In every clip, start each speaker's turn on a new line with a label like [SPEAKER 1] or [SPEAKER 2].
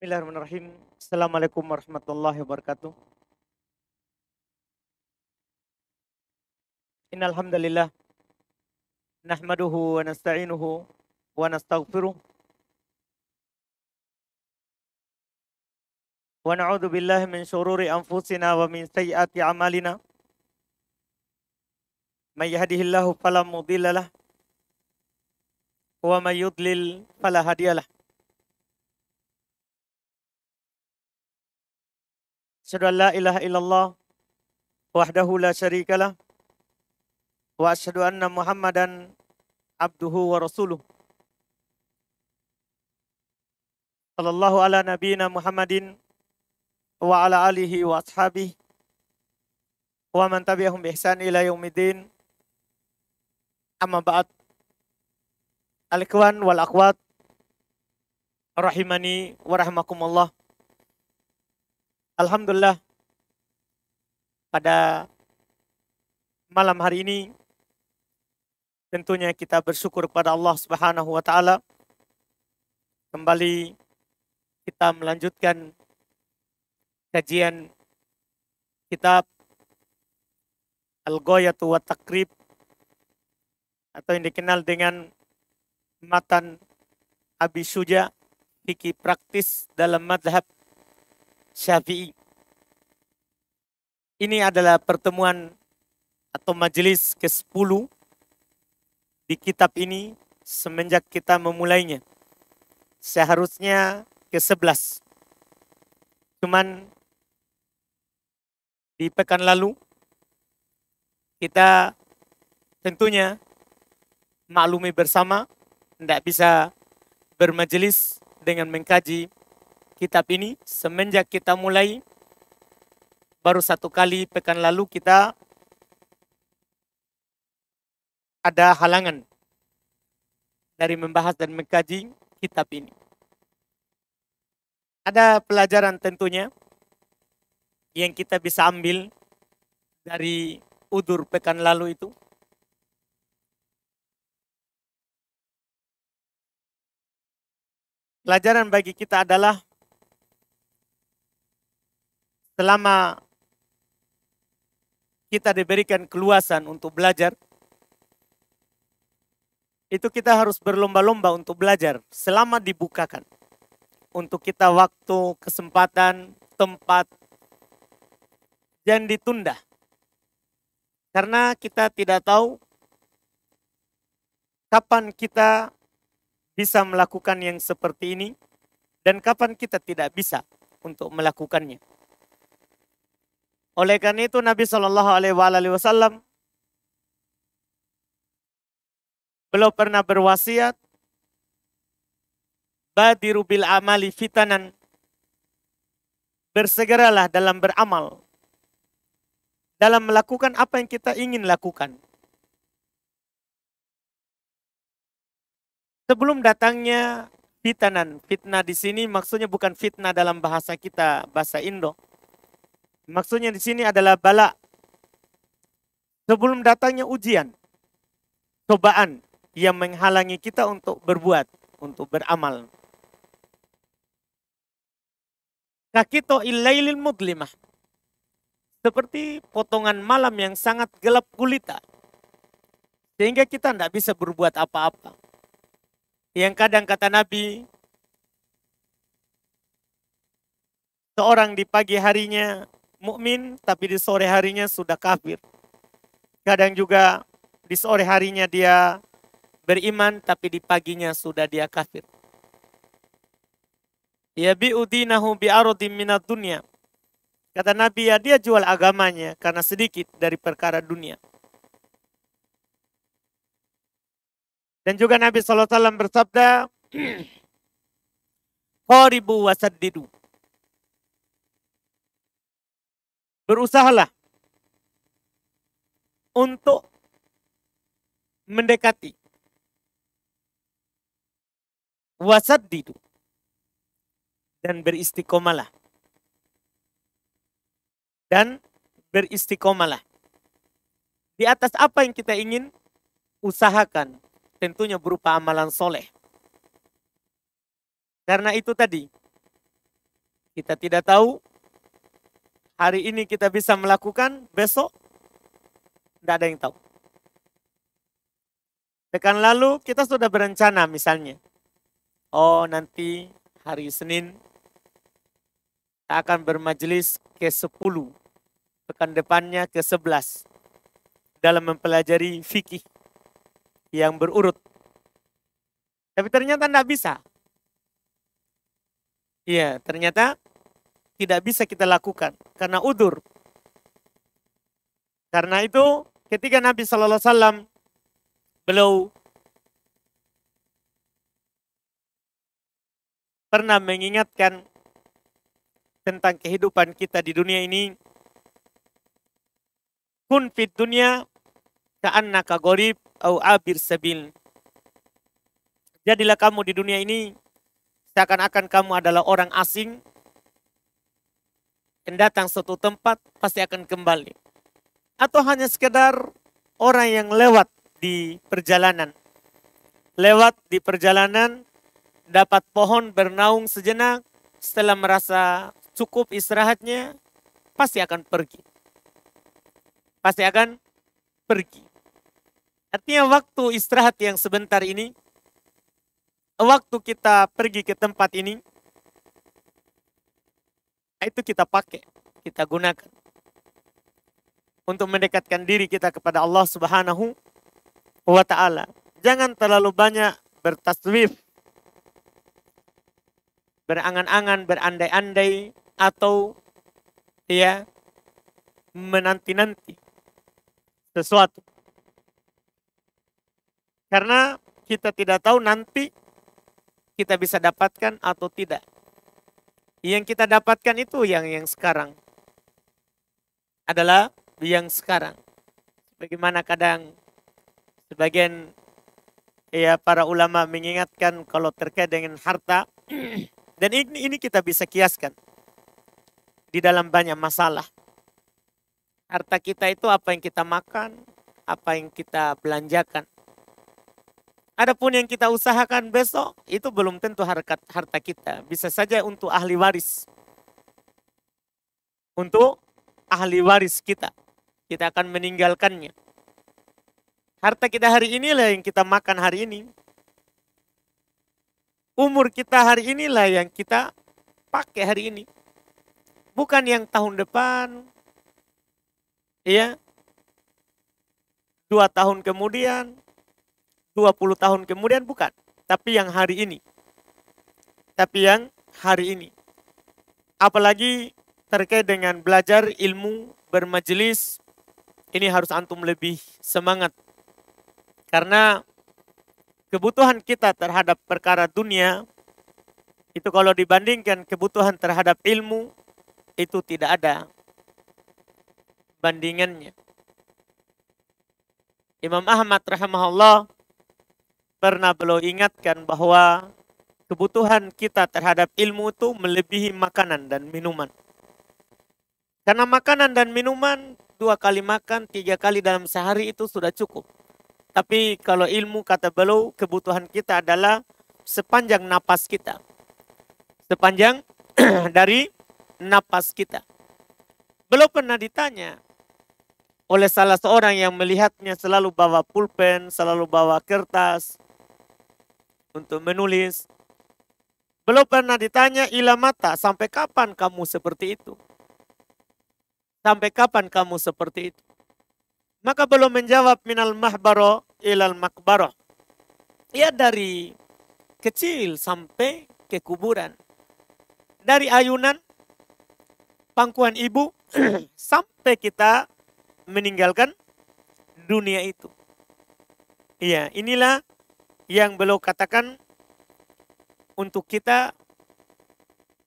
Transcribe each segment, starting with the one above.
[SPEAKER 1] Bismillahirrahmanirrahim. Assalamualaikum warahmatullahi wabarakatuh. Innal hamdalillah nahmaduhu wa nasta'inuhu wa nastaghfiruh wa na'udzu billahi min syururi anfusina wa min sayyiati a'malina. May yahdihillahu fala mudhillalah wa may yudlil fala hadiyalah. Asyhadu an la ilaha illallah wahdahu la syarikalah wa asyhadu anna Muhammadan abduhu wa rasuluh. Sallallahu ala nabiyyina Muhammadin wa ala alihi wa ashabihi wa man tabi'ahum bi ihsan ila yaumiddin. Amma ba'd. Al-ikhwan wal akhwat rahimani wa rahimakumullah. Alhamdulillah, pada malam hari ini tentunya kita bersyukur kepada Allah Subhanahu wa taala. Kembali kita melanjutkan kajian kitab Al-Ghayatu wa Taqrib atau yang dikenal dengan Matan Abi Syuja, fikih praktis dalam mazhab Syafi'i. Ini adalah pertemuan atau majelis ke-10 di kitab ini semenjak kita memulainya. Seharusnya ke-11. Cuman di pekan lalu kita tentunya maklumi bersama tidak bisa bermajelis dengan mengkaji kitab ini semenjak kita mulai. Baru satu kali pekan lalu kita ada halangan dari membahas dan mengkaji kitab ini. Ada pelajaran tentunya yang kita bisa ambil dari udzur pekan lalu itu. Pelajaran bagi kita adalah selama kita diberikan keluasan untuk belajar, itu kita harus berlomba-lomba untuk belajar selama dibukakan. Untuk kita waktu, kesempatan, tempat, jangan ditunda. Karena kita tidak tahu kapan kita bisa melakukan yang seperti ini dan kapan kita tidak bisa untuk melakukannya. Oleh karena itu Nabi Shallallahu Alaihi Wasallam beliau pernah berwasiat, badiru bil amali fitanan, bersegeralah dalam beramal, dalam melakukan apa yang kita ingin lakukan. Sebelum datangnya fitanan, fitnah di sini maksudnya bukan fitnah dalam bahasa kita, bahasa Indo. Maksudnya di sini adalah bala. Sebelum datangnya ujian, cobaan yang menghalangi kita untuk berbuat, untuk beramal. Kakito illailil mudlimah. Seperti potongan malam yang sangat gelap gulita. Sehingga kita tidak bisa berbuat apa-apa. Yang kadang kata Nabi, seorang di pagi harinya mukmin, tapi di sore harinya sudah kafir. Kadang juga di sore harinya dia beriman, tapi di paginya sudah dia kafir. Ya bi'udinahu bi'arodim minat dunia. Kata Nabi, ya dia jual agamanya karena sedikit dari perkara dunia. Dan juga Nabi SAW bersabda, qaribu wasaddidu. Berusahalah untuk mendekati. Wasaddidu. Dan beristiqomalah. Dan beristiqomalah. Di atas apa yang kita ingin usahakan. Tentunya berupa amalan soleh. Karena itu tadi, Kita tidak tahu hari ini kita bisa melakukan, besok tidak ada yang tahu. Pekan lalu kita sudah berencana misalnya, oh nanti hari Senin kita akan bermajelis ke-10, pekan depannya ke-11 dalam mempelajari fikih yang berurut. Tapi ternyata tidak bisa. Iya, ternyata tidak bisa kita lakukan karena udur. Karena itu ketika Nabi Sallallahu Alaihi Wasallam beliau pernah mengingatkan tentang kehidupan kita di dunia ini, kun fit dunya ka'annaka gharib au abir sabil. Jadilah kamu di dunia ini seakan-akan kamu adalah orang asing yang datang suatu tempat pasti akan kembali. Atau hanya sekedar orang yang lewat di perjalanan. Lewat di perjalanan, dapat pohon bernaung sejenak, setelah merasa cukup istirahatnya, pasti akan pergi. Pasti akan pergi. Artinya waktu istirahat yang sebentar ini, waktu kita pergi ke tempat ini, itu kita pakai, kita gunakan untuk mendekatkan diri kita kepada Allah Subhanahu wa Ta'ala. Jangan terlalu banyak bertaswif, berangan-angan, berandai-andai, atau ya menanti-nanti sesuatu. Karena kita tidak tahu nanti kita bisa dapatkan atau tidak. Yang kita dapatkan itu yang sekarang. Adalah yang sekarang. Bagaimana kadang sebagian ya para ulama mengingatkan kalau terkait dengan harta. Dan ini kita bisa kiaskan di dalam banyak masalah. Harta kita itu apa yang kita makan, apa yang kita belanjakan. Adapun yang kita usahakan besok, itu belum tentu harta kita. Bisa saja untuk ahli waris. Untuk ahli waris kita. Kita akan meninggalkannya. Harta kita hari inilah yang kita makan hari ini. Umur kita hari inilah yang kita pakai hari ini. Bukan yang tahun depan. Ya. 2 tahun kemudian. 20 tahun kemudian, bukan. Tapi yang hari ini. Tapi yang hari ini. Apalagi terkait dengan belajar ilmu, bermajelis. Ini harus antum lebih semangat. Karena kebutuhan kita terhadap perkara dunia, itu kalau dibandingkan kebutuhan terhadap ilmu, itu tidak ada bandingannya. Imam Ahmad rahimahullah pernah beliau ingatkan bahwa kebutuhan kita terhadap ilmu itu melebihi makanan dan minuman. Karena makanan dan minuman 2 kali makan, 3 kali dalam sehari itu sudah cukup. Tapi kalau ilmu, kata beliau, kebutuhan kita adalah sepanjang napas kita. Sepanjang dari napas kita. Beliau pernah ditanya oleh salah seorang yang melihatnya selalu bawa pulpen, selalu bawa kertas untuk menulis. Belum pernah ditanya, ila mata, sampai kapan kamu seperti itu? Sampai kapan kamu seperti itu? Maka belum menjawab, minal mahbaro ilal makbaro. Ya, dari kecil sampai ke kuburan. Dari ayunan pangkuan ibu sampai kita meninggalkan dunia itu. Iya, inilah yang beliau katakan untuk kita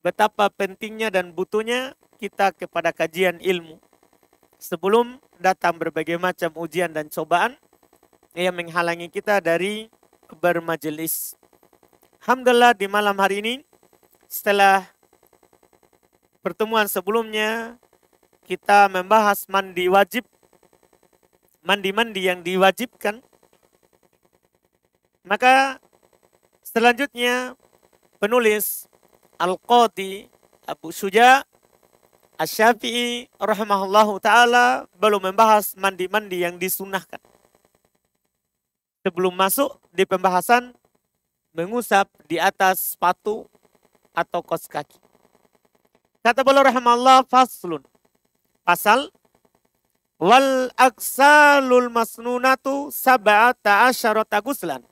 [SPEAKER 1] betapa pentingnya dan butuhnya kita kepada kajian ilmu. Sebelum datang berbagai macam ujian dan cobaan yang menghalangi kita dari bermajelis. Alhamdulillah di malam hari ini, setelah pertemuan sebelumnya kita membahas mandi wajib, mandi-mandi yang diwajibkan. Maka selanjutnya penulis Al-Qadhi Abu Syuja Asy-Syafi'i rahimahullahu ta'ala belum membahas mandi-mandi yang disunahkan. Sebelum masuk di pembahasan mengusap di atas sepatu atau kaos kaki. Kata beliau rahimahullah, faslun. Pasal wal aksalul masnunatu sab'ata asyarata guslan.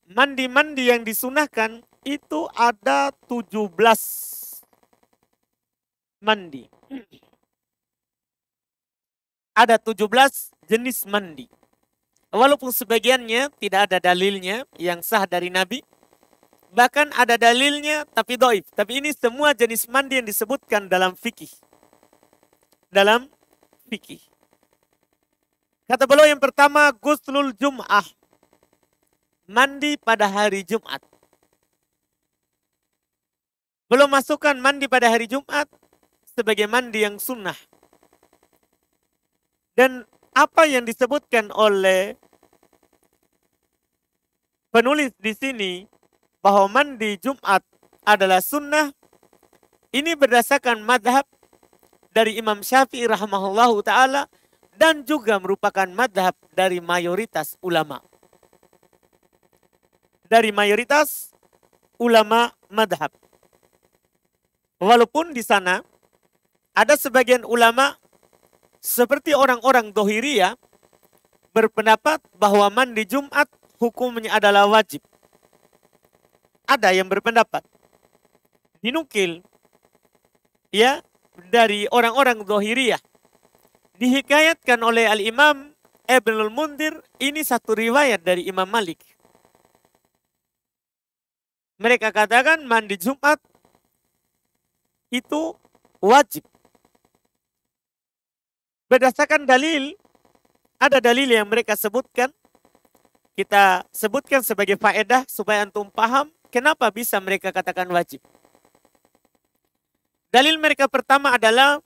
[SPEAKER 1] Mandi-mandi yang disunahkan itu ada 17 mandi. Ada 17 jenis mandi. Walaupun sebagiannya tidak ada dalilnya yang sah dari Nabi. Bahkan ada dalilnya tapi dhaif. Tapi ini semua jenis mandi yang disebutkan dalam fikih. Dalam fikih. Kata beliau yang pertama, guslul jum'ah. Mandi pada hari Jumat. Belum masukkan mandi pada hari Jumat sebagai mandi yang sunnah. Dan apa yang disebutkan oleh penulis di sini bahwa mandi Jumat adalah sunnah, ini berdasarkan madhab dari Imam Syafi'i rahimahullahu ta'ala dan juga merupakan madhab dari mayoritas ulama. Dari mayoritas ulama madhab. Walaupun di sana ada sebagian ulama seperti orang-orang Dhahiriyah berpendapat bahwa mandi Jumat hukumnya adalah wajib. Ada yang berpendapat. Dinukil ya dari orang-orang Dhahiriyah. Dihikayatkan oleh Al-Imam Ibnul Mundhir, ini satu riwayat dari Imam Malik. Mereka katakan mandi Jumat itu wajib. Berdasarkan dalil, ada dalil yang mereka sebutkan. Kita sebutkan sebagai faedah supaya antum paham kenapa bisa mereka katakan wajib. Dalil mereka pertama adalah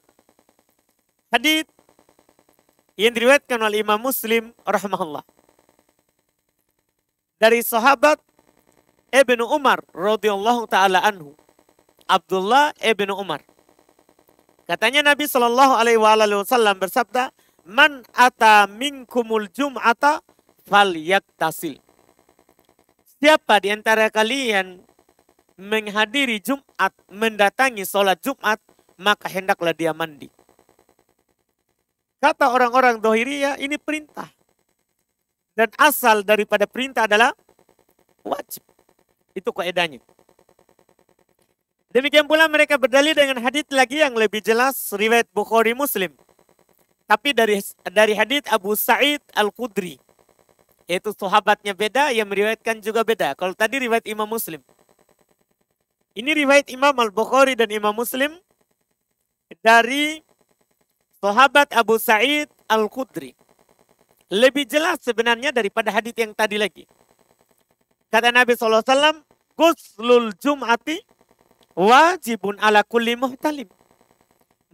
[SPEAKER 1] hadits yang diriwayatkan oleh Imam Muslim rahimahullah. Dari sahabat Ibnu Umar radhiyallahu taala anhu, Abdullah Ibnu Umar. Katanya Nabi Shallallahu alaihi wasallam bersabda, "Man ata minkumul jum'ata falyaktasil." Siapa di antara kalian menghadiri Jumat, mendatangi sholat Jumat, maka hendaklah dia mandi. Kata orang-orang Dhahiriyah, ini perintah. Dan asal daripada perintah adalah wajib. Itu kaidahnya. Demikian pula mereka berdalil dengan hadits lagi yang lebih jelas, riwayat Bukhari Muslim. Tapi dari hadits Abu Sa'id Al-Khudri. Yaitu sahabatnya beda, yang meriwayatkan juga beda. Kalau tadi riwayat Imam Muslim. Ini riwayat Imam Al-Bukhari dan Imam Muslim dari sahabat Abu Sa'id Al-Khudri. Lebih jelas sebenarnya daripada hadits yang tadi lagi. Kata Nabi SAW, guslul jum'ati wajibun ala kulli muhtalim.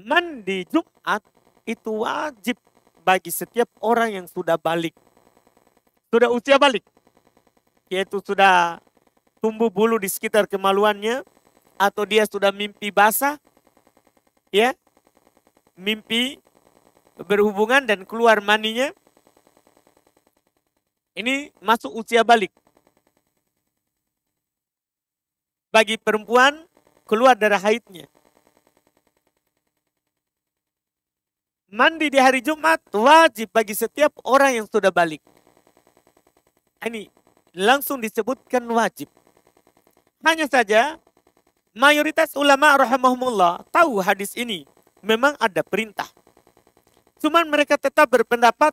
[SPEAKER 1] Mandi Jumat itu wajib bagi setiap orang yang sudah balik. Sudah usia balik. Yaitu sudah tumbuh bulu di sekitar kemaluannya. Atau dia sudah mimpi basah. Ya. Mimpi berhubungan dan keluar maninya. Ini masuk usia balik. Bagi perempuan keluar darah haidnya. Mandi di hari Jumat wajib bagi setiap orang yang sudah balik. Ini langsung disebutkan wajib. Hanya saja mayoritas ulama rahimahumullah tahu hadis ini memang ada perintah. Cuman mereka tetap berpendapat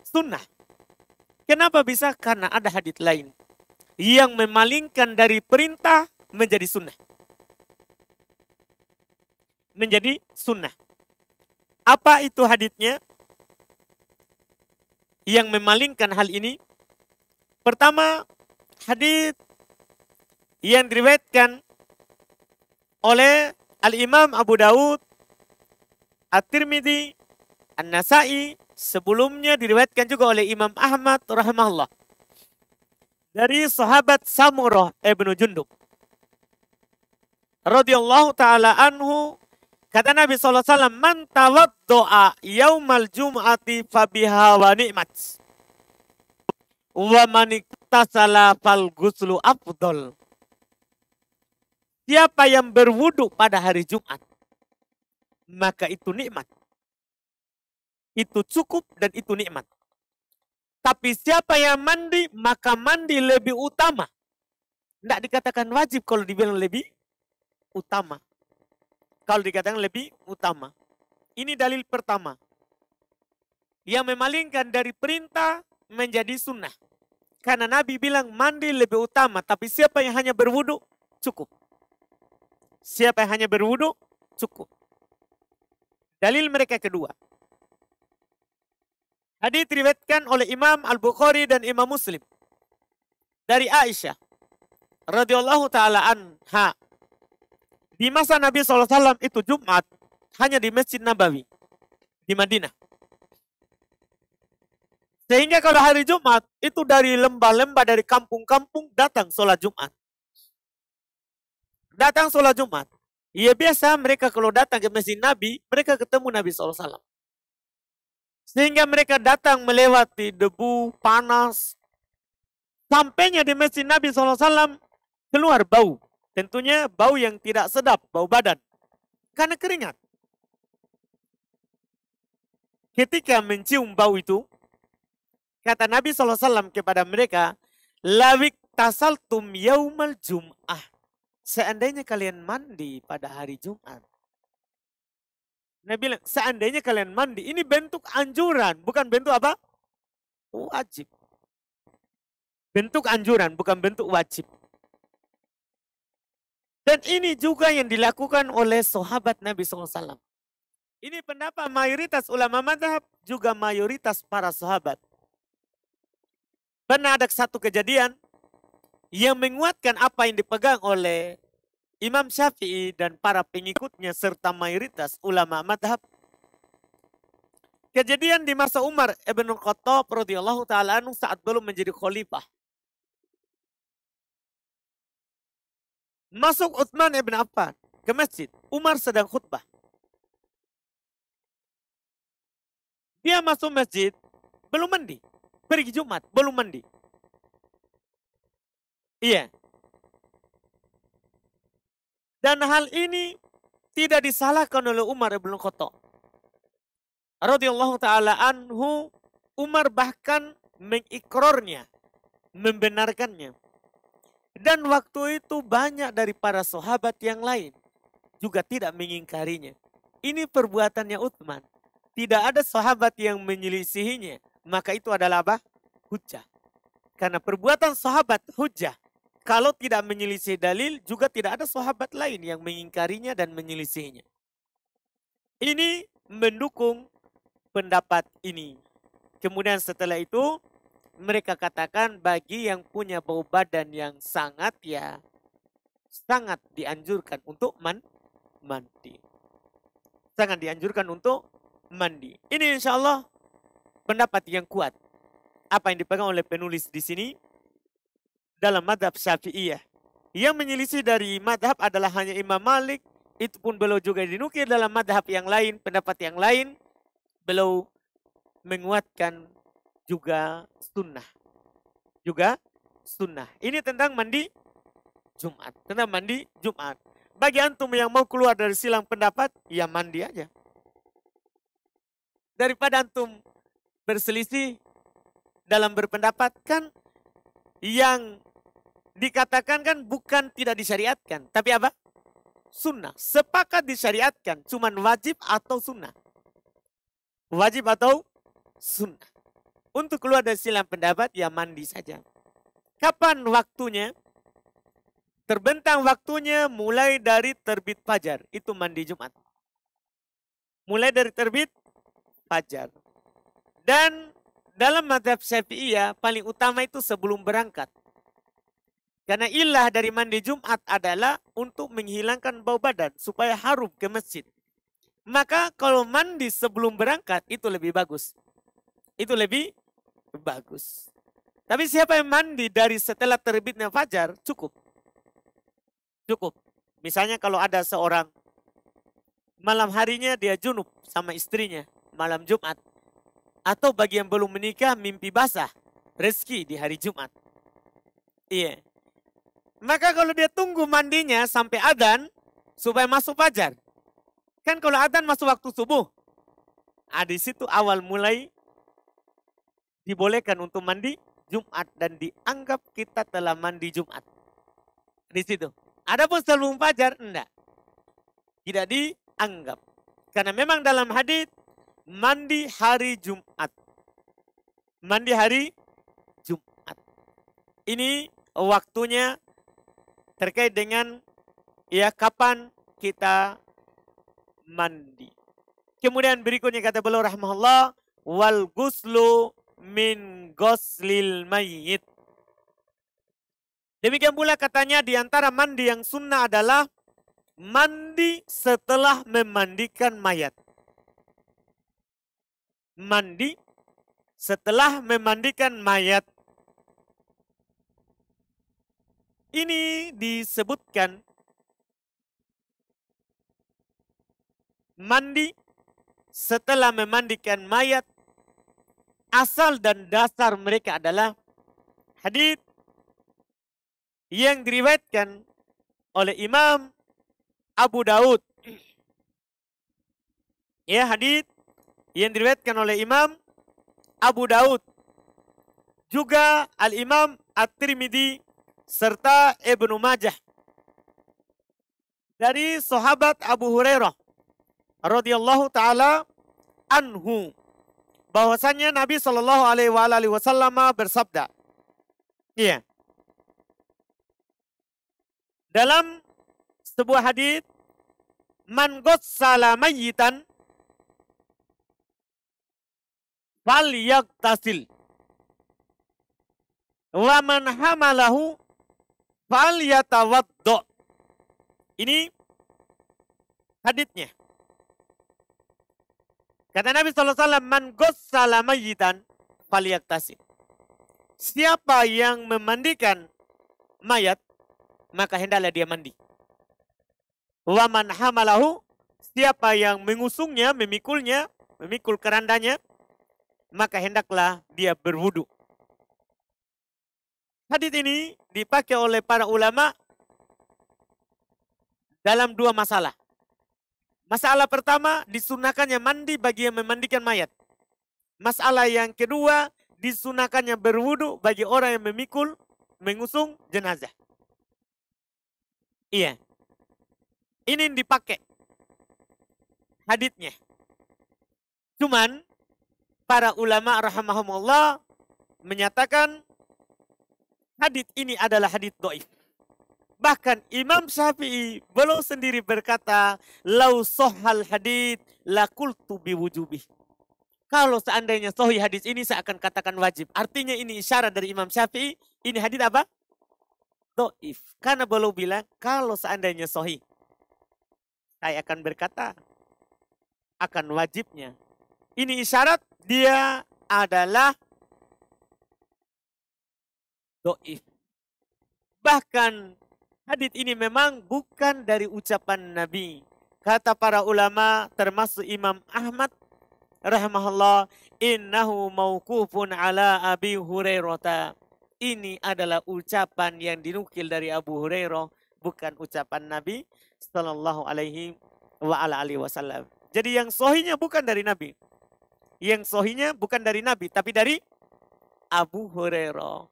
[SPEAKER 1] sunnah. Kenapa bisa? Karena ada hadis lain yang memalingkan dari perintah menjadi sunnah. Menjadi sunnah. Apa itu haditsnya yang memalingkan hal ini? Pertama, hadits yang diriwayatkan oleh Al-Imam Abu Dawud, At-Tirmidzi, An-Nasa'i, sebelumnya diriwayatkan juga oleh Imam Ahmad rahimahullah. Dari sahabat Samurah ibnu Jundub radhiyallahu taala anhu, kata Nabi SAW, man tawaddo'a yaumal jum'ati fabiha wa ni'mat. Wa man iktasala fal ghuslu afdal. Siapa yang berwudu pada hari Jumat, maka itu nikmat. Itu cukup dan itu nikmat. Tapi siapa yang mandi, maka mandi lebih utama. Tidak dikatakan wajib kalau dibilang lebih utama. Kalau dikatakan lebih utama. Ini dalil pertama. Yang memalingkan dari perintah menjadi sunnah. Karena Nabi bilang mandi lebih utama. Tapi siapa yang hanya berwudu, cukup. Siapa yang hanya berwudu, cukup. Dalil mereka kedua. Hadits diriwayatkan oleh Imam Al-Bukhari dan Imam Muslim. Dari Aisyah radhiyallahu taala anha. Di masa Nabi SAW itu Jumat hanya di Masjid Nabawi di Madinah. Sehingga kalau hari Jumat itu dari lembah-lembah, dari kampung-kampung datang sholat Jumat. Datang sholat Jumat. Ya biasa mereka kalau datang ke Masjid Nabi, mereka ketemu Nabi SAW. Sehingga mereka datang melewati debu, panas. Sampainya di Masjid Nabi SAW keluar bau. Tentunya bau yang tidak sedap, bau badan. Karena keringat. Ketika mencium bau itu, kata Nabi SAW kepada mereka, lawik tasaltum yaumal jum'ah. Seandainya kalian mandi pada hari Jumat. Nabi bilang, seandainya kalian mandi, ini bentuk anjuran, bukan bentuk apa? Wajib. Bentuk anjuran, bukan bentuk wajib. Dan ini juga yang dilakukan oleh sahabat Nabi SAW. Ini pendapat mayoritas ulama mazhab, juga mayoritas para sahabat. Pernah ada satu kejadian yang menguatkan apa yang dipegang oleh Imam Syafi'i dan para pengikutnya serta mayoritas ulama madhab. Kejadian di masa Umar ibn Khattab radhiyallahu taala anhu saat belum menjadi khalifah. Masuk Utsman ibn Affan ke masjid. Umar sedang khutbah. Dia masuk masjid, belum mandi. Pergi Jumat, belum mandi. Iya. Dan hal ini tidak disalahkan oleh Umar ibn Khattab radhiyallahu taala anhu. Umar bahkan mengikrornya, membenarkannya. Dan waktu itu banyak dari para sahabat yang lain juga tidak mengingkarinya. Ini perbuatannya Utsman. Tidak ada sahabat yang menyelisihinya. Maka itu adalah apa? Hujjah. Karena perbuatan sahabat hujjah. Kalau tidak menyelisih dalil, juga tidak ada sahabat lain yang mengingkarinya dan menyelisihinya. Ini mendukung pendapat ini. Kemudian setelah itu, mereka katakan bagi yang punya bau badan yang sangat sangat dianjurkan untuk mandi. Sangat dianjurkan untuk mandi. Ini insya Allah pendapat yang kuat. Apa yang dipegang oleh penulis di sini dalam madhab Syafi'iyah. Yang menyelisih dari madhab adalah hanya Imam Malik. Itu pun beliau juga dinukil dalam madhab yang lain, pendapat yang lain. Beliau menguatkan juga sunnah. Juga sunnah. Ini tentang mandi Jumat. Tentang mandi Jumat. Bagi antum yang mau keluar dari silang pendapat, ya mandi aja. Daripada antum berselisih dalam berpendapat, kan yang dikatakan kan bukan tidak disyariatkan. Tapi apa? Sunnah. Sepakat disyariatkan. Cuman wajib atau sunnah. Wajib atau sunnah. Untuk keluar dari silang pendapat, ya mandi saja. Kapan waktunya? Terbentang waktunya mulai dari terbit fajar. Itu mandi Jumat. Mulai dari terbit fajar. Dan dalam mazhab Syafi'iyah paling utama itu sebelum berangkat. Karena ilah dari mandi Jumat adalah untuk menghilangkan bau badan supaya harum ke masjid. Maka kalau mandi sebelum berangkat itu lebih bagus. Itu lebih bagus. Tapi siapa yang mandi dari setelah terbitnya fajar cukup. Cukup. Misalnya kalau ada seorang malam harinya dia junub sama istrinya malam Jumat. Atau bagi yang belum menikah mimpi basah rezeki di hari Jumat. Iya. Maka kalau dia tunggu mandinya sampai adzan supaya masuk fajar. Kan kalau adzan masuk waktu subuh. Di situ awal mulai dibolehkan untuk mandi Jumat dan dianggap kita telah mandi Jumat. Di situ. Adapun sebelum fajar enggak. Tidak dianggap. Karena memang dalam hadis mandi hari Jumat. Mandi hari Jumat. Ini waktunya terkait dengan ya kapan kita mandi. Kemudian berikutnya kata beliau rahimahullah, wal guslu min ghuslil mayyit. Demikian pula katanya di antara mandi yang sunnah adalah mandi setelah memandikan mayat. Mandi setelah memandikan mayat. Ini disebutkan mandi setelah memandikan mayat, asal dan dasar mereka adalah hadits yang diriwayatkan oleh Imam Abu Daud. Ya, hadits yang diriwayatkan oleh Imam Abu Daud. Juga Al-Imam At-Tirmidzi serta Ibnu Majah. Dari sahabat Abu Hurairah radhiyallahu taala anhu, bahwasanya Nabi Shallallahu alaihi wasallam bersabda, iya, dalam sebuah hadis, man ghassala mayyitan falyagtasil wa man hamalahu falyatawaddo. Ini haditsnya. Kata Nabi SAW, man ghassala mayyitan falyagtasil. Siapa yang memandikan mayat, maka hendaklah dia mandi. Wa man hamalahu, siapa yang mengusungnya, memikulnya, memikul kerandanya, maka hendaklah dia berwudu. Hadits ini dipakai oleh para ulama dalam dua masalah. Masalah pertama, disunahkannya mandi bagi yang memandikan mayat. Masalah yang kedua, disunahkannya berwudu bagi orang yang memikul, mengusung jenazah. Iya. Ini yang dipakai haditsnya. Cuman, para ulama rahimahumullah menyatakan hadits ini adalah hadits dhaif. Bahkan Imam Syafi'i beliau sendiri berkata, lau sohal hadits la qultu biwujubih. Kalau seandainya sahih hadis ini saya akan katakan wajib. Artinya ini isyarat dari Imam Syafi'i, ini hadits apa? Dhaif. Karena beliau bilang kalau seandainya sahih, saya akan berkata akan wajibnya. Ini isyarat dia adalah dhaif. Bahkan hadits ini memang bukan dari ucapan Nabi. Kata para ulama termasuk Imam Ahmad rahimahullah, innahu mauqufun ala Abi Hurairah. Ini adalah ucapan yang dinukil dari Abu Hurairah, bukan ucapan Nabi sallallahu alaihi wasallam. Jadi yang sahihnya bukan dari Nabi. Yang sahihnya bukan dari Nabi, tapi dari Abu Hurairah.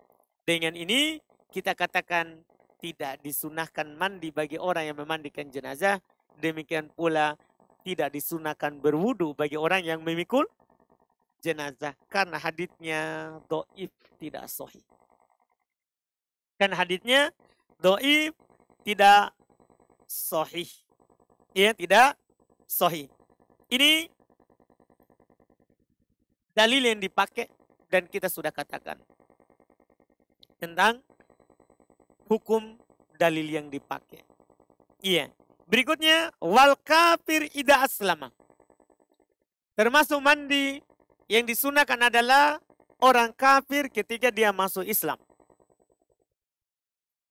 [SPEAKER 1] Dengan ini kita katakan tidak disunahkan mandi bagi orang yang memandikan jenazah. Demikian pula tidak disunahkan berwudu bagi orang yang memikul jenazah. Karena haditsnya dhaif, tidak sahih. Karena haditsnya dhaif, tidak sahih. Ya, tidak sahih. Ini dalil yang dipakai dan kita sudah katakan tentang hukum dalil yang dipakai. Iya. Berikutnya, wal kafir ida aslama. Termasuk mandi yang disunahkan adalah orang kafir ketika dia masuk Islam.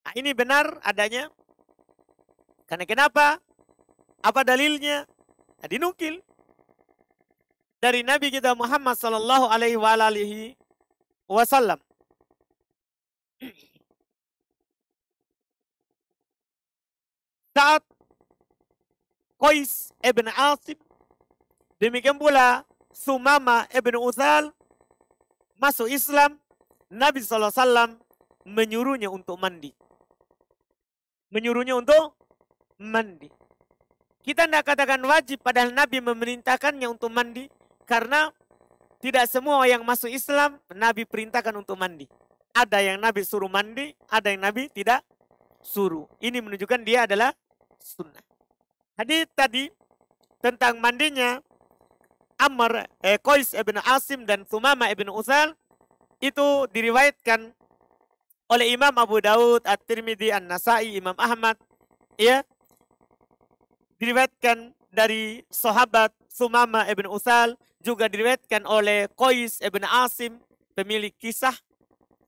[SPEAKER 1] Nah, ini benar adanya Karena kenapa? Apa dalilnya? Nah, dinukil dari Nabi kita Muhammad sallallahu alaihi wasallam. Saat Qais ibn Asim, demikian pula Sumama ibn Uthal masuk Islam, Nabi SAW menyuruhnya untuk mandi. Menyuruhnya untuk mandi. Kita tidak katakan wajib, padahal Nabi memerintahkannya untuk mandi. Karena tidak semua yang masuk Islam, Nabi perintahkan untuk mandi. Ada yang Nabi suruh mandi, ada yang Nabi tidak suruh. Ini menunjukkan dia adalah sunnah. Hadis tadi tentang mandinya Qais ibn Asim dan Sumama ibn Uthal itu diriwayatkan oleh Imam Abu Daud, At-Tirmidzi, An-Nasai, Imam Ahmad. Ya, diriwayatkan dari sahabat Sumama ibn Uthal, juga diriwayatkan oleh Qais ibn Asim, pemilik kisah,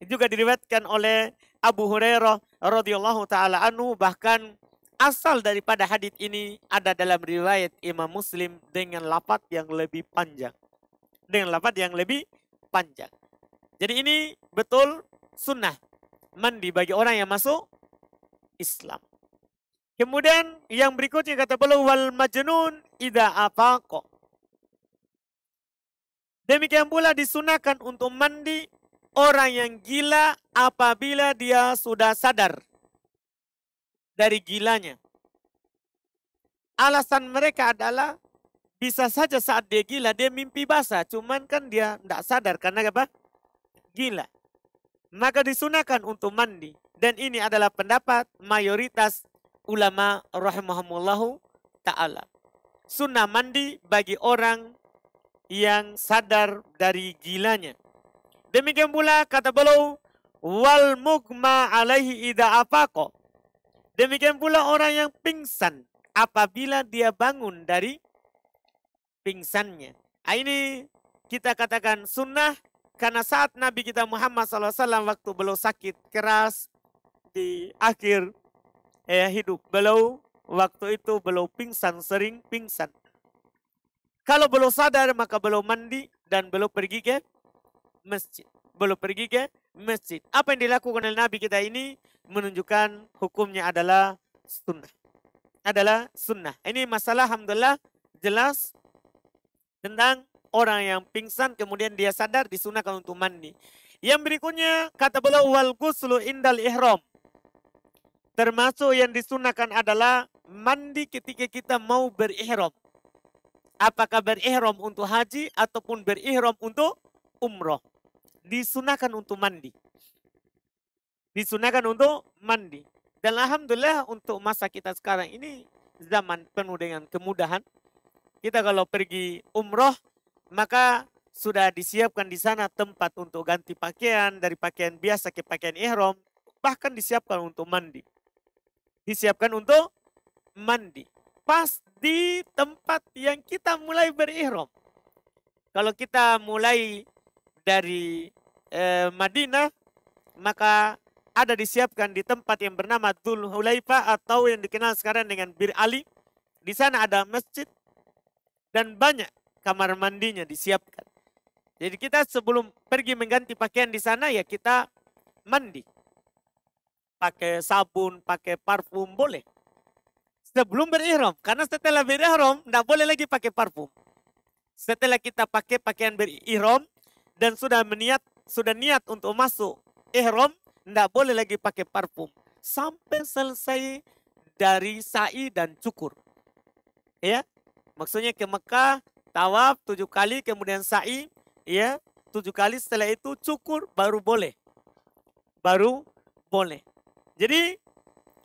[SPEAKER 1] juga diriwayatkan oleh Abu Hurairah radhiyallahu taala anhu. Bahkan asal daripada hadis ini ada dalam riwayat Imam Muslim dengan lafaz yang lebih panjang. Jadi ini betul sunnah mandi bagi orang yang masuk Islam. Kemudian yang berikutnya kata beliau, wal majnun idza afaqa. Demikian pula disunahkan untuk mandi orang yang gila apabila dia sudah sadar dari gilanya. Alasan mereka adalah bisa saja saat dia gila dia mimpi basah, cuman kan dia tidak sadar karena apa? Gila. Maka disunahkan untuk mandi, dan ini adalah pendapat mayoritas ulama rahimahumullahu ta'ala. Sunnah mandi bagi orang yang sadar dari gilanya. Demikian pula kata beliau, wal mugma alaihi idza afaqa. Demikian pula orang yang pingsan apabila dia bangun dari pingsannya. Ini kita katakan sunnah karena saat Nabi kita Muhammad SAW waktu beliau sakit keras di akhir hidup beliau, waktu itu beliau pingsan, sering pingsan. Kalau beliau sadar maka beliau mandi dan beliau pergi ke masjid. Apa yang dilakukan oleh Nabi kita ini menunjukkan hukumnya adalah sunnah. Ini masalah alhamdulillah jelas tentang orang yang pingsan kemudian dia sadar disunahkan untuk mandi. Yang berikutnya kata beliau wal ghuslu indal ihram. Termasuk yang disunahkan adalah mandi ketika kita mau berihram. Apakah berihram untuk haji ataupun berihram untuk umroh. Disunahkan untuk mandi. Dan alhamdulillah untuk masa kita sekarang ini zaman penuh dengan kemudahan. Kita kalau pergi umroh maka sudah disiapkan di sana tempat untuk ganti pakaian dari pakaian biasa ke pakaian ihram, bahkan disiapkan untuk mandi. Pas di tempat yang kita mulai berihram. Kalau kita mulai dari Madinah, maka ada disiapkan di tempat yang bernama Dzul Hulaifah atau yang dikenal sekarang dengan Bir Ali. Di sana ada masjid dan banyak kamar mandinya disiapkan. Jadi kita sebelum pergi mengganti pakaian di sana ya kita mandi. Pakai sabun, pakai parfum boleh. Sebelum berihram, karena setelah berihram tidak boleh lagi pakai parfum. Setelah kita pakai pakaian berihram dan sudah niat untuk masuk ihram, tidak boleh lagi pakai parfum sampai selesai dari sa'i dan cukur. Ya, maksudnya ke Mekah tawaf 7 kali, kemudian sa'i, ya 7 kali, setelah itu cukur baru boleh. Jadi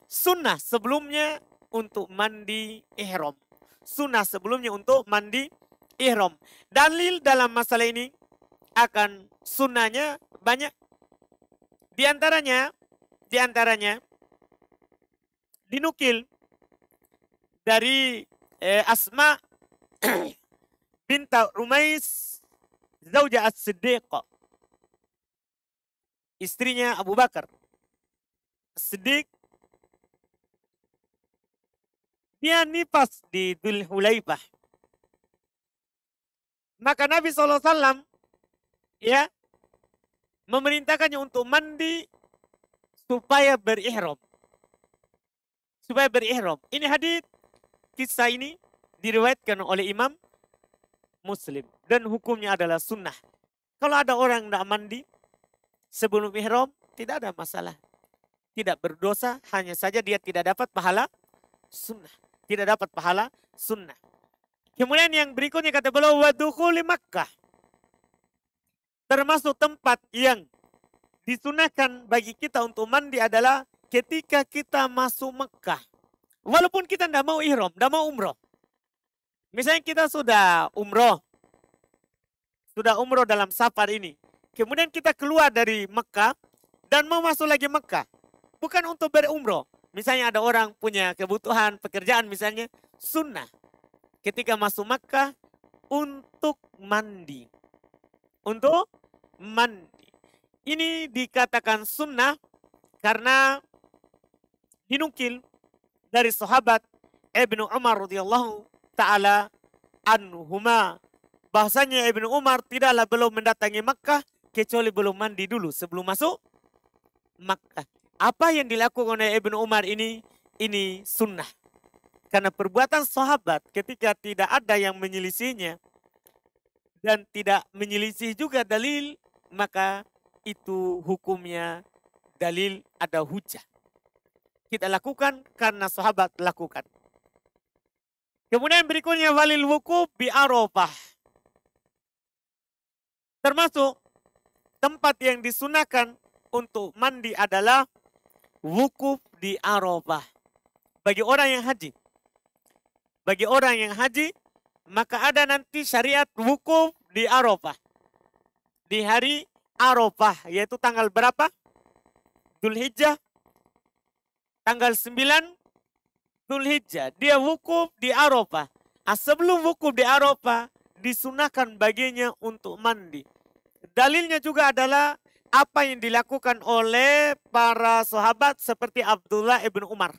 [SPEAKER 1] sunnah sebelumnya untuk mandi ihram. Dalil dalam masalah ini akan sunnahnya banyak. Di antaranya dinukil dari Asma binta Umais Zauja As-Siddiq, istrinya Abu Bakar Siddiq, Dia nifas di Dzul Hulaifah. Maka Nabi SAW ya memerintahkannya untuk mandi supaya berihram. Supaya berihram. Ini hadis, kisah ini diriwayatkan oleh Imam Muslim. Dan hukumnya adalah sunnah. Kalau ada orang tidak mandi sebelum ihram, tidak ada masalah. Tidak berdosa, hanya saja dia tidak dapat pahala sunnah. Tidak dapat pahala sunnah. Kemudian yang berikutnya kata beliau, wadukhuli Makkah. Termasuk tempat yang disunahkan bagi kita untuk mandi adalah ketika kita masuk Mekah. Walaupun kita tidak mau ihram, tidak mau umroh. Misalnya kita sudah umroh dalam safar ini. Kemudian kita keluar dari Mekah dan mau masuk lagi Mekah. Bukan untuk berumroh. Misalnya ada orang punya kebutuhan pekerjaan misalnya, sunnah. Ketika masuk Mekah untuk mandi. Untuk mandi. Ini dikatakan sunnah karena dinukil dari sahabat Ibnu Umar radhiyallahu taala anhuma. Bahasanya Ibnu Umar tidaklah belum mendatangi Makkah kecuali belum mandi dulu sebelum masuk Makkah. Apa yang dilakukan oleh Ibnu Umar ini sunnah. Karena perbuatan sahabat ketika tidak ada yang menyelisihinya dan tidak menyelisih juga dalil, maka itu hukumnya dalil ada hujah. Kita lakukan karena sahabat lakukan. Kemudian berikutnya walil wukuf bi Arafah. Termasuk tempat yang disunahkan untuk mandi adalah wukuf di Arafah. Bagi orang yang haji. Bagi orang yang haji, maka ada nanti syariat wukuf di Arafah. Di hari Arafah, yaitu tanggal berapa? Dzulhijjah. Tanggal 9 Dzulhijjah. Dia wukuf di Arafah. Sebelum wukuf di Arafah, disunahkan baginya untuk mandi. Dalilnya juga adalah apa yang dilakukan oleh para sahabat seperti Abdullah ibn Umar.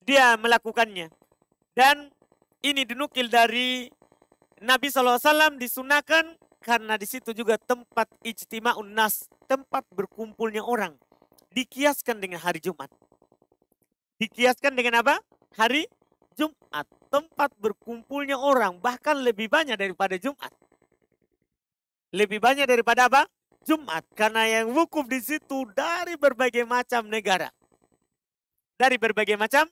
[SPEAKER 1] Dia melakukannya. Dan ini dinukil dari Nabi SAW disunahkan karena di situ juga tempat ijtima'un nas, tempat berkumpulnya orang. Dikiaskan dengan hari Jumat. Dikiaskan dengan apa? Hari Jumat. Tempat berkumpulnya orang bahkan lebih banyak daripada Jumat. Lebih banyak daripada apa? Jumat. Karena yang wukuf di situ dari berbagai macam negara. Dari berbagai macam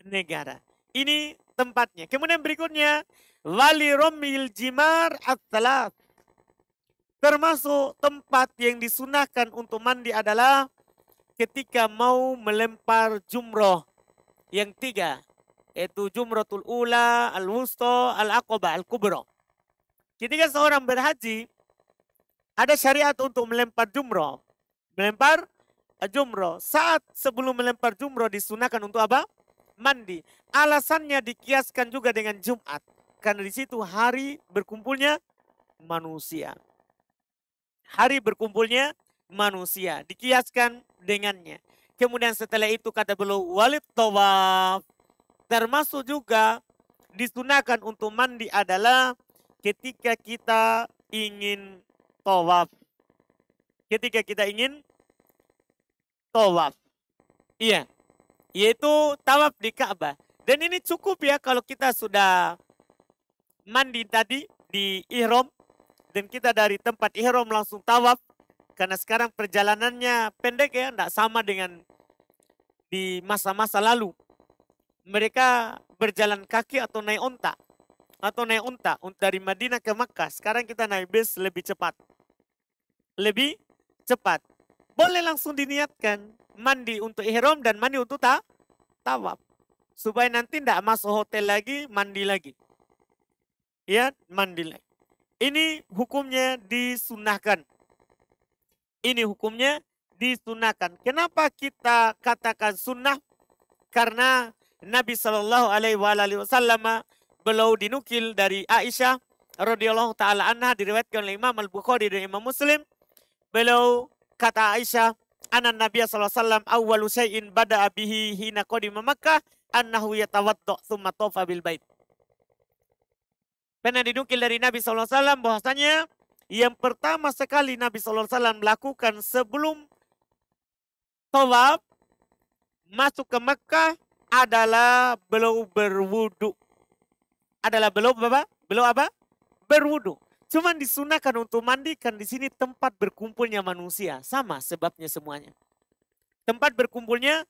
[SPEAKER 1] negara. Ini tempatnya. Kemudian berikutnya wali romil jimar at-talat. Termasuk tempat yang disunahkan untuk mandi adalah ketika mau melempar jumroh yang 3. Yaitu jumratul ula, al-wusta, al-aqabah, al-kubra. Ketika seorang berhaji, ada syariat untuk melempar jumroh. Melempar jumroh. Saat sebelum melempar jumroh disunahkan untuk apa? Mandi. Alasannya dikiaskan juga dengan Jumat. Karena di situ hari berkumpulnya manusia. Hari berkumpulnya manusia. Dikiaskan dengannya. Kemudian setelah itu kata beliau walid tawaf. Termasuk juga disunahkan untuk mandi adalah ketika kita ingin tawaf. Ketika kita ingin tawaf. Iya. Yaitu tawaf di Ka'bah. Dan ini cukup ya kalau kita sudah mandi tadi di ihram. Dan kita dari tempat ihram langsung tawaf. Karena sekarang perjalanannya pendek ya. Tidak sama dengan di masa-masa lalu. Mereka berjalan kaki atau naik onta. Atau naik unta dari Madinah ke Makkah. Sekarang kita naik bus lebih cepat. Lebih cepat. Boleh langsung diniatkan mandi untuk ihram dan mandi untuk tawaf. Supaya nanti tidak masuk hotel lagi, mandi lagi. Ya, mandi lagi. Ini hukumnya disunahkan. Ini hukumnya disunahkan. Kenapa kita katakan sunnah? Karena Nabi SAW beliau dinukil dari Aisyah radhiyallahu taala anha, diriwayatkan oleh Imam Al-Bukhari dan Imam Muslim. Beliau kata Aisyah, Anan Nabiya sallallahu alaihi wasallam awwalu syai'in bada'a bihi hina qadima Makkah annahu yatawaddo tsumma tawfa bil bait. Pernah dinukil dari Nabi sallallahu alaihi wasallam bahwasanya yang pertama sekali Nabi sallallahu alaihi wasallam lakukan sebelum tawaf masuk ke Mekah adalah beliau berwudu. Adalah beliau apa? Beliau apa? Berwudu. Cuman disunahkan untuk mandi kan di sini tempat berkumpulnya manusia. Sama sebabnya semuanya. Tempat berkumpulnya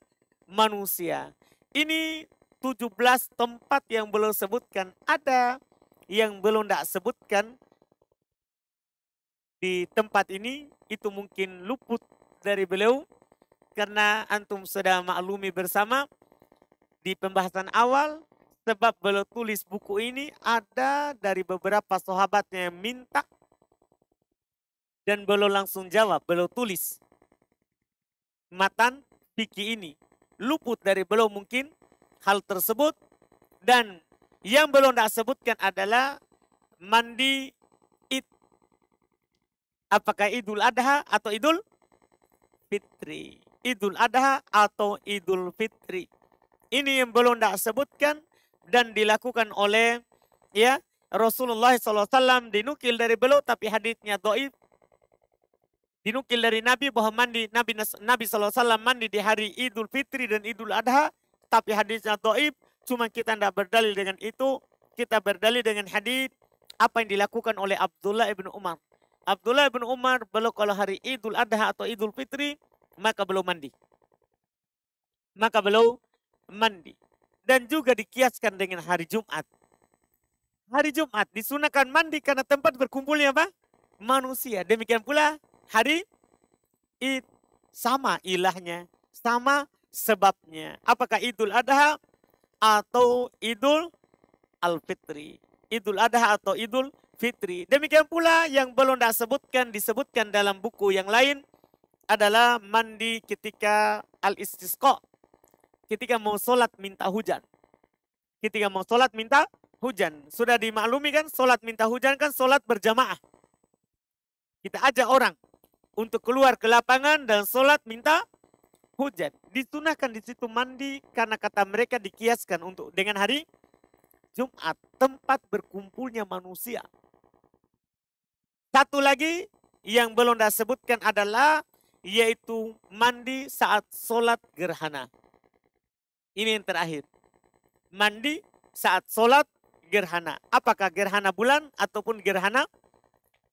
[SPEAKER 1] manusia. Ini 17 tempat yang beliau sebutkan. Ada yang belum tidak sebutkan di tempat ini. Itu mungkin luput dari beliau. Karena antum sudah maklumi bersama di pembahasan awal. Sebab beliau tulis buku ini ada dari beberapa sahabatnya yang minta. Dan beliau langsung jawab, beliau tulis. Matan fikih ini. Luput dari beliau mungkin hal tersebut. Dan yang beliau tidak sebutkan adalah mandi id. Apakah Idul Adha atau Idul Fitri. Idul Adha atau Idul Fitri. Ini yang beliau tidak sebutkan. Dan dilakukan oleh ya Rasulullah SAW dinukil dari beliau tapi haditsnya dhaif. Dinukil dari Nabi bahwa Nabi SAW mandi di hari Idul Fitri dan Idul Adha tapi haditsnya dhaif. Cuma kita tidak berdalil dengan itu, kita berdalil dengan hadits apa yang dilakukan oleh Abdullah ibn Umar. Abdullah ibn Umar beliau kalau hari Idul Adha atau Idul Fitri maka beliau mandi. Maka beliau mandi. Dan juga dikiaskan dengan hari Jumat. Hari Jumat disunahkan mandi karena tempat berkumpulnya apa? Manusia. Demikian pula hari Id. Sama ilahnya. Sama sebabnya. Apakah Idul Adha atau Idul Al-Fitri. Idul Adha atau Idul Fitri. Demikian pula yang belum disebutkan dalam buku yang lain adalah mandi ketika al-istisqa. Ketika mau sholat minta hujan. Ketika mau sholat minta hujan. Sudah dimaklumi kan sholat minta hujan kan sholat berjamaah. Kita ajak orang untuk keluar ke lapangan dan sholat minta hujan. Disunahkan di situ mandi karena kata mereka dikiaskan untuk dengan hari Jumat. Tempat berkumpulnya manusia. Satu lagi yang belum disebutkan adalah yaitu mandi saat sholat gerhana. Ini yang terakhir. Mandi saat sholat gerhana. Apakah gerhana bulan ataupun gerhana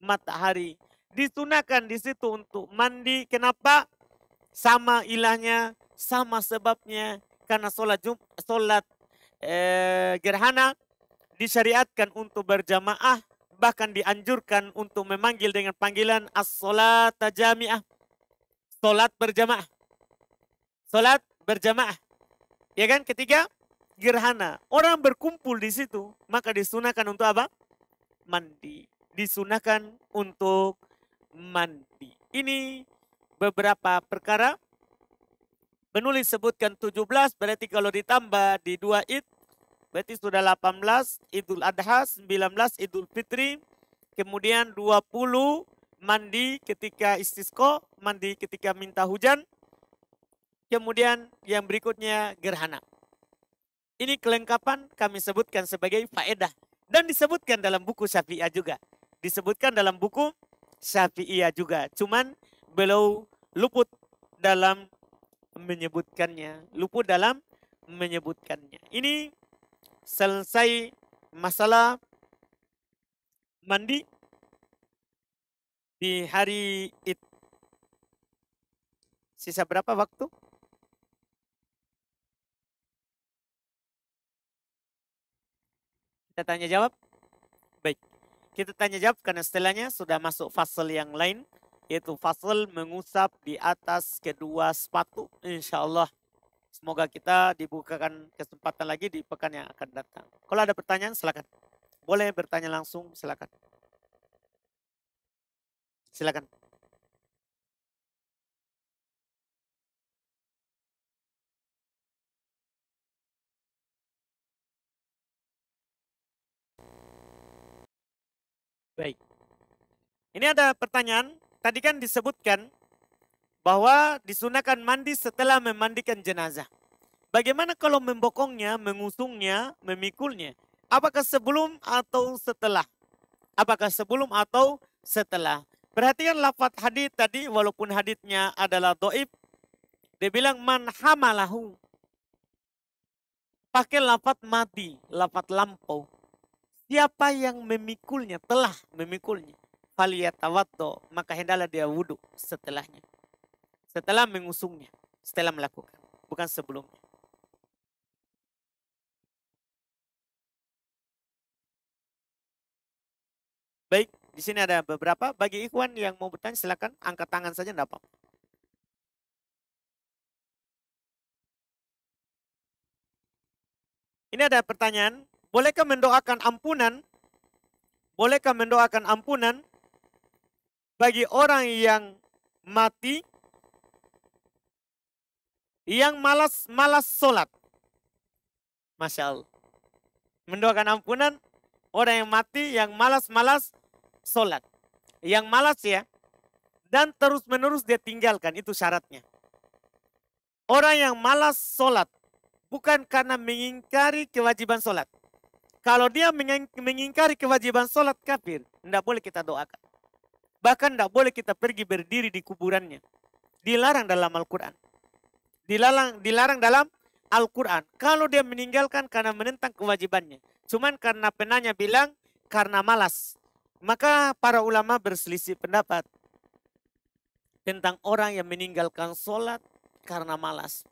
[SPEAKER 1] matahari. Disunahkan di situ untuk mandi. Kenapa? Sama ilahnya, sama sebabnya. Karena sholat gerhana disyariatkan untuk berjamaah. Bahkan dianjurkan untuk memanggil dengan panggilan as-sholat jami'ah. Sholat berjamaah. Sholat berjamaah. Ya kan, ketika gerhana orang berkumpul di situ, maka disunahkan untuk apa? Mandi. Disunahkan untuk mandi. Ini beberapa perkara. Penulis sebutkan 17, berarti kalau ditambah di 2 id, berarti sudah 18, Idul Adha, 19 Idul Fitri, kemudian 20 mandi ketika istisqa, mandi ketika minta hujan. Kemudian yang berikutnya gerhana. Ini kelengkapan kami sebutkan sebagai faedah. Dan disebutkan dalam buku Syafi'iyah juga. Disebutkan dalam buku Syafi'iyah juga. Cuman beliau luput dalam menyebutkannya. Luput dalam menyebutkannya. Ini selesai masalah mandi di hari Id. Sisa berapa waktu? Kita tanya jawab? Baik. Kita tanya jawab karena setelahnya sudah masuk fasal yang lain. Yaitu fasal mengusap di atas kedua sepatu. Insya Allah. Semoga kita dibukakan kesempatan lagi di pekan yang akan datang. Kalau ada pertanyaan silakan. Boleh bertanya langsung silakan. Silakan. Baik. Ini ada pertanyaan. Tadi kan disebutkan bahwa disunahkan mandi setelah memandikan jenazah. Bagaimana kalau membokongnya, mengusungnya, memikulnya? Apakah sebelum atau setelah? Apakah sebelum atau setelah? Perhatikan lafaz hadits tadi, walaupun haditsnya adalah dhaif, dia bilang man hamalahu. Pakai lafaz mati, lafaz lampau. Siapa yang memikulnya, telah memikulnya, faliyatawaddo, maka hendaklah dia wudhu setelahnya. Setelah mengusungnya, setelah melakukan, bukan sebelumnya. Baik, di sini ada beberapa. Bagi ikhwan yang mau bertanya silakan angkat tangan saja, enggak apa-apa. Ini ada pertanyaan, bolehkah mendoakan ampunan? Bolehkah mendoakan ampunan bagi orang yang mati yang malas sholat? Masya Allah. Mendoakan ampunan orang yang mati yang malas sholat. Yang malas ya. Dan terus-menerus dia tinggalkan, itu syaratnya. Orang yang malas sholat bukan karena mengingkari kewajiban sholat. Kalau dia mengingkari kewajiban sholat, kafir. Tidak boleh kita doakan. Bahkan tidak boleh kita pergi berdiri di kuburannya. Dilarang dalam Al-Quran. Dilarang dalam Al-Quran. Kalau dia meninggalkan karena menentang kewajibannya. Cuman karena penanya bilang karena malas. Maka para ulama berselisih pendapat tentang orang yang meninggalkan sholat karena malas.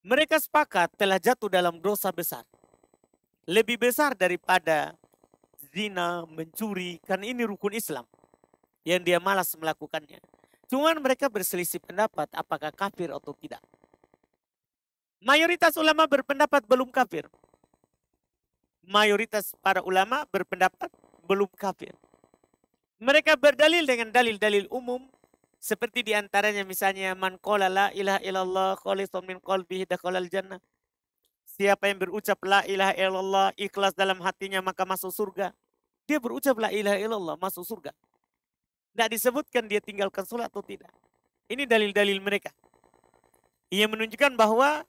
[SPEAKER 1] Mereka sepakat telah jatuh dalam dosa besar. Lebih besar daripada zina, mencuri. Karena ini rukun Islam. Yang dia malas melakukannya. Cuman mereka berselisih pendapat apakah kafir atau tidak. Mayoritas ulama berpendapat belum kafir. Mayoritas para ulama berpendapat belum kafir. Mereka berdalil dengan dalil-dalil umum. Seperti diantaranya misalnya man qala la ilaha illallah khalisan min qalbihi dakhalal jannah. Siapa yang berucap la ilaha illallah ikhlas dalam hatinya maka masuk surga. Dia berucap la ilaha illallah masuk surga. Tidak disebutkan dia tinggalkan sholat atau tidak. Ini dalil-dalil mereka. Ia menunjukkan bahwa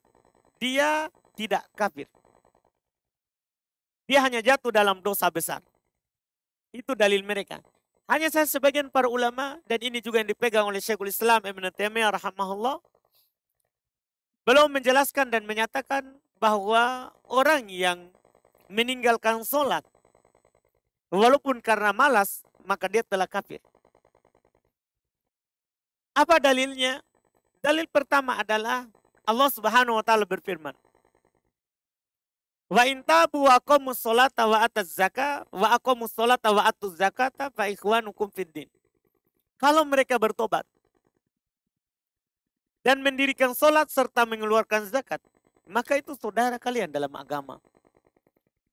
[SPEAKER 1] dia tidak kafir. Dia hanya jatuh dalam dosa besar. Itu dalil mereka. Hanya saya sebagian para ulama, dan ini juga yang dipegang oleh Syekhul Islam Ibn Taimiyah rahimahullah, belum menjelaskan dan menyatakan bahwa orang yang meninggalkan sholat, walaupun karena malas, maka dia telah kafir. Apa dalilnya? Dalil pertama adalah Allah Subhanahu wa taala berfirman, wa in tabu wa aqamus sholata wa ataz zakata wa aqamus sholata wa atuz zakata fa ikhwanukum fid din. Kalau mereka bertobat dan mendirikan sholat serta mengeluarkan zakat, maka itu saudara kalian dalam agama.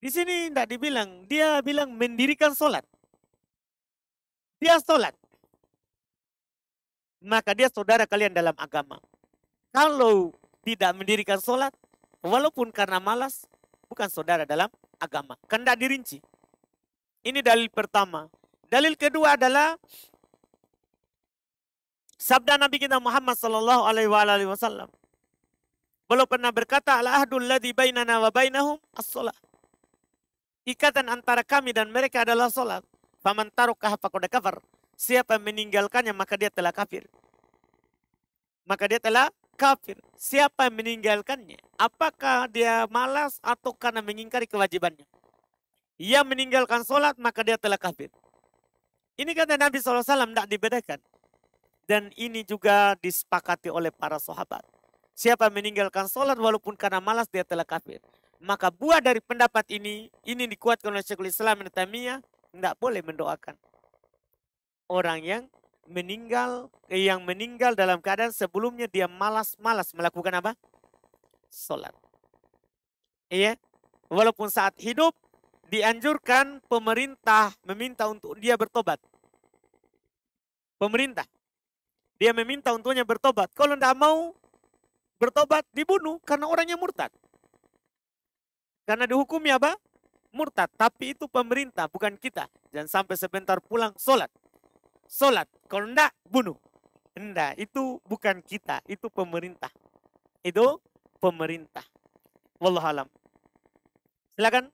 [SPEAKER 1] Di sini tidak dibilang, dia bilang mendirikan sholat. Dia sholat. Maka dia saudara kalian dalam agama. Kalau tidak mendirikan sholat, walaupun karena malas, bukan saudara dalam agama. Kan tidak dirinci. Ini dalil pertama. Dalil kedua adalah sabda Nabi kita Muhammad sallallahu alaihi wasallam. Beliau pernah berkata, al-ahdul ladzi bainana wa bainahum as-shalah. Ikatan antara kami dan mereka adalah salat. Faman tarakaha faqad kafar. Siapa meninggalkannya maka dia telah kafir. Maka dia telah kafir. Siapa yang meninggalkannya? Apakah dia malas atau karena mengingkari kewajibannya? Ia meninggalkan sholat maka dia telah kafir. Ini kata Nabi SAW tidak dibedakan. Dan ini juga disepakati oleh para sahabat. Siapa meninggalkan sholat walaupun karena malas dia telah kafir. Maka buah dari pendapat ini dikuatkan oleh Syekhul Islam Ibn Taimiyah, tidak boleh mendoakan orang yang meninggal dalam keadaan sebelumnya dia malas melakukan apa? Sholat. Iya. Walaupun saat hidup dianjurkan pemerintah meminta untuk dia bertobat. Pemerintah. Dia meminta untuknya bertobat. Kalau tidak mau bertobat dibunuh karena orangnya murtad. Karena dihukumi apa? Murtad. Tapi itu pemerintah bukan kita. Jangan sampai sebentar pulang sholat. Sholat. Kalau tidak bunuh. Enggak, itu bukan kita, itu pemerintah. Itu pemerintah. Wallahualam. Silakan.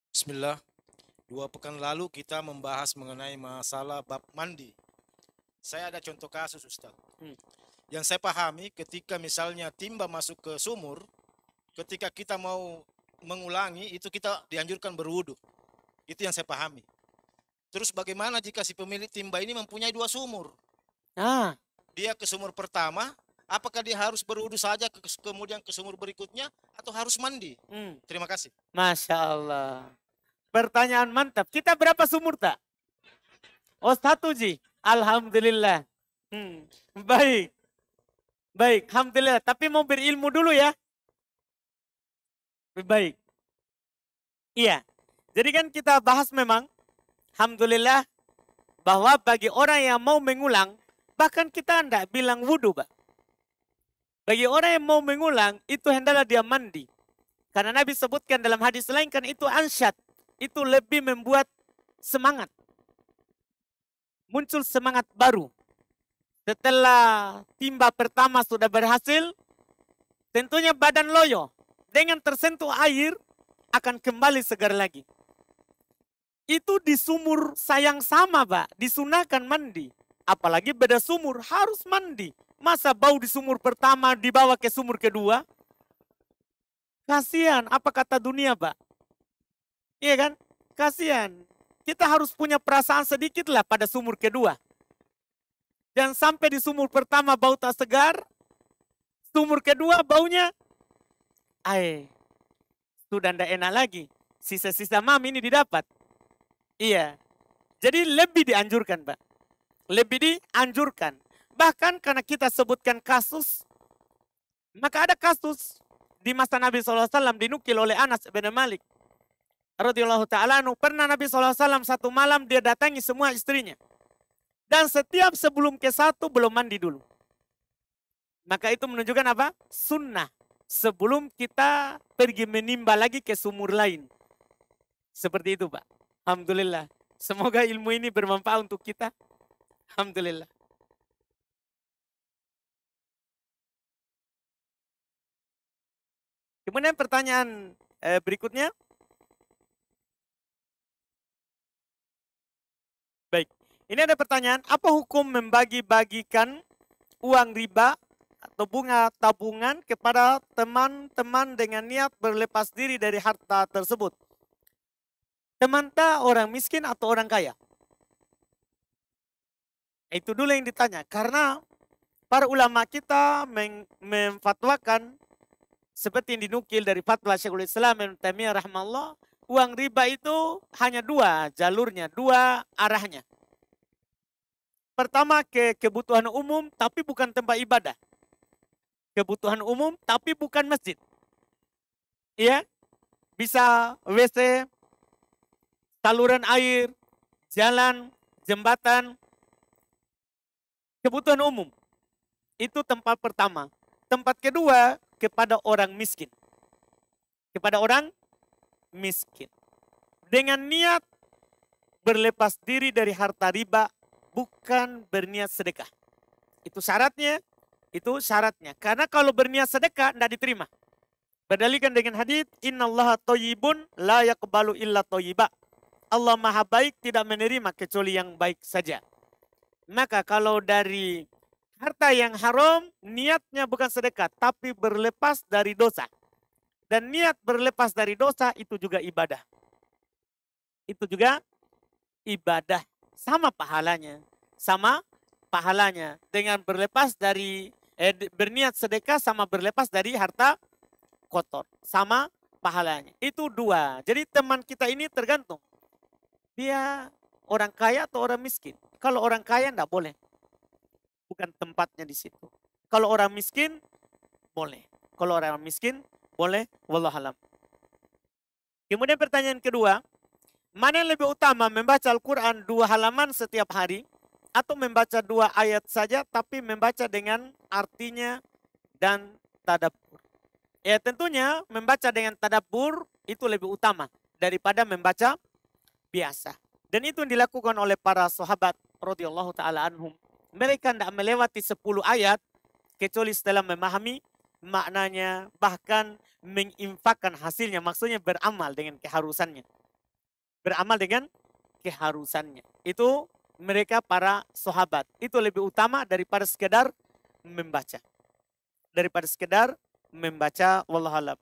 [SPEAKER 2] Bismillah. 2 pekan lalu kita membahas mengenai masalah bab mandi. Saya ada contoh kasus, Ustaz.
[SPEAKER 1] Hmm.
[SPEAKER 2] Yang saya pahami ketika misalnya timba masuk ke sumur, ketika kita mau mengulangi itu kita dianjurkan berwudu. Itu yang saya pahami. Terus bagaimana jika si pemilik timba ini mempunyai 2 sumur?
[SPEAKER 1] Ah,
[SPEAKER 2] Dia ke sumur pertama, apakah dia harus berwudu saja kemudian ke sumur berikutnya atau harus mandi? Terima kasih.
[SPEAKER 1] Masya Allah. Pertanyaan mantap. Kita berapa sumur tak? Oh, 1 Ji. Alhamdulillah. Baik. Baik, Alhamdulillah. Tapi mau berilmu dulu ya. Baik. Iya. Jadi kan kita bahas memang, Alhamdulillah, bahwa bagi orang yang mau mengulang, bahkan kita tidak bilang wudhu, Pak. Bagi orang yang mau mengulang, itu hendaklah dia mandi. Karena Nabi sebutkan dalam hadis lain kan itu ansyad. Itu lebih membuat semangat. Muncul semangat baru. Setelah timba pertama sudah berhasil, tentunya badan loyo dengan tersentuh air akan kembali segar lagi. Itu di sumur sayang sama, Pak. Disunahkan mandi. Apalagi beda sumur harus mandi. Masa bau di sumur pertama dibawa ke sumur kedua? Kasihan, apa kata dunia, Pak? Iya kan? Kasihan. Kita harus punya perasaan sedikit lah pada sumur kedua. Dan sampai di sumur pertama bau tak segar, sumur kedua baunya, sudah tidak enak lagi. Sisa-sisa mam ini didapat. Iya. Jadi lebih dianjurkan, Pak. Lebih dianjurkan. Bahkan karena kita sebutkan kasus, maka ada kasus di masa Nabi SAW dinukil oleh Anas bin Malik radhiyallahu ta'ala anhu. Pernah Nabi SAW satu malam dia datangi semua istrinya. Dan setiap sebelum ke satu belum mandi dulu. Maka itu menunjukkan apa? Sunnah. Sebelum kita pergi menimba lagi ke sumur lain. Seperti itu, Pak. Alhamdulillah. Semoga ilmu ini bermanfaat untuk kita. Alhamdulillah. Kemudian pertanyaan berikutnya. Baik. Ini ada pertanyaan, apa hukum membagi-bagikan uang riba atau bunga tabungan kepada teman-teman dengan niat berlepas diri dari harta tersebut? Teman tak orang miskin atau orang kaya? Itu dulu yang ditanya. Karena para ulama kita memfatwakan seperti yang dinukil dari fatwa Syekhul Islam Ibnu Taimiyah rahimahullah, uang riba itu hanya 2 jalurnya, 2 arahnya. Pertama ke kebutuhan umum tapi bukan tempat ibadah. Kebutuhan umum tapi bukan masjid. Iya, bisa WC, saluran air, jalan, jembatan, kebutuhan umum. Itu tempat pertama. Tempat kedua kepada orang miskin. Kepada orang miskin. Dengan niat berlepas diri dari harta riba, bukan berniat sedekah. Itu syaratnya. Itu syaratnya. Karena kalau berniat sedekah tidak diterima. Berdalilkan dengan hadits, innallaha thayyibun la yaqbalu illa thayyiba. Allah Maha baik, tidak menerima kecuali yang baik saja. Maka kalau dari harta yang haram, niatnya bukan sedekah, tapi berlepas dari dosa. Dan niat berlepas dari dosa itu juga ibadah. Itu juga ibadah. Sama pahalanya. Sama pahalanya. Dengan berlepas dari, berniat sedekah sama berlepas dari harta kotor. Sama pahalanya. Itu 2. Jadi teman kita ini tergantung. Dia orang kaya atau orang miskin. Kalau orang kaya enggak boleh. Bukan tempatnya di situ. Kalau orang miskin, boleh. Kalau orang miskin, boleh. Wallahualam. Kemudian pertanyaan kedua, mana yang lebih utama, membaca Al-Quran 2 halaman setiap hari, atau membaca 2 ayat saja, tapi membaca dengan artinya dan tadabbur. Ya tentunya membaca dengan tadabbur itu lebih utama daripada membaca biasa. Dan itu yang dilakukan oleh para sahabat radhiyallahu taala anhum. Mereka tidak melewati 10 ayat kecuali setelah memahami maknanya, bahkan menginfakkan hasilnya, maksudnya beramal dengan keharusannya. Beramal dengan keharusannya. Itu mereka para sahabat. Itu lebih utama daripada sekedar membaca. Daripada sekedar membaca, wallahualam.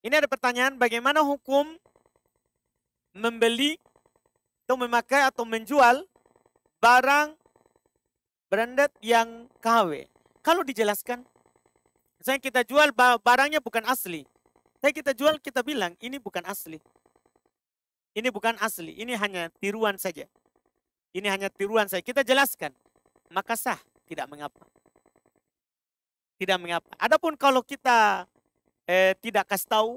[SPEAKER 1] Ini ada pertanyaan, bagaimana hukum membeli atau memakai atau menjual barang branded yang KW? Kalau dijelaskan, misalnya kita jual barangnya bukan asli. Tapi kita jual, kita bilang ini bukan asli. Ini bukan asli, ini hanya tiruan saja. Ini hanya tiruan saja. Kita jelaskan, maka sah, tidak mengapa. Tidak mengapa. Adapun kalau kita tidak kasih tahu,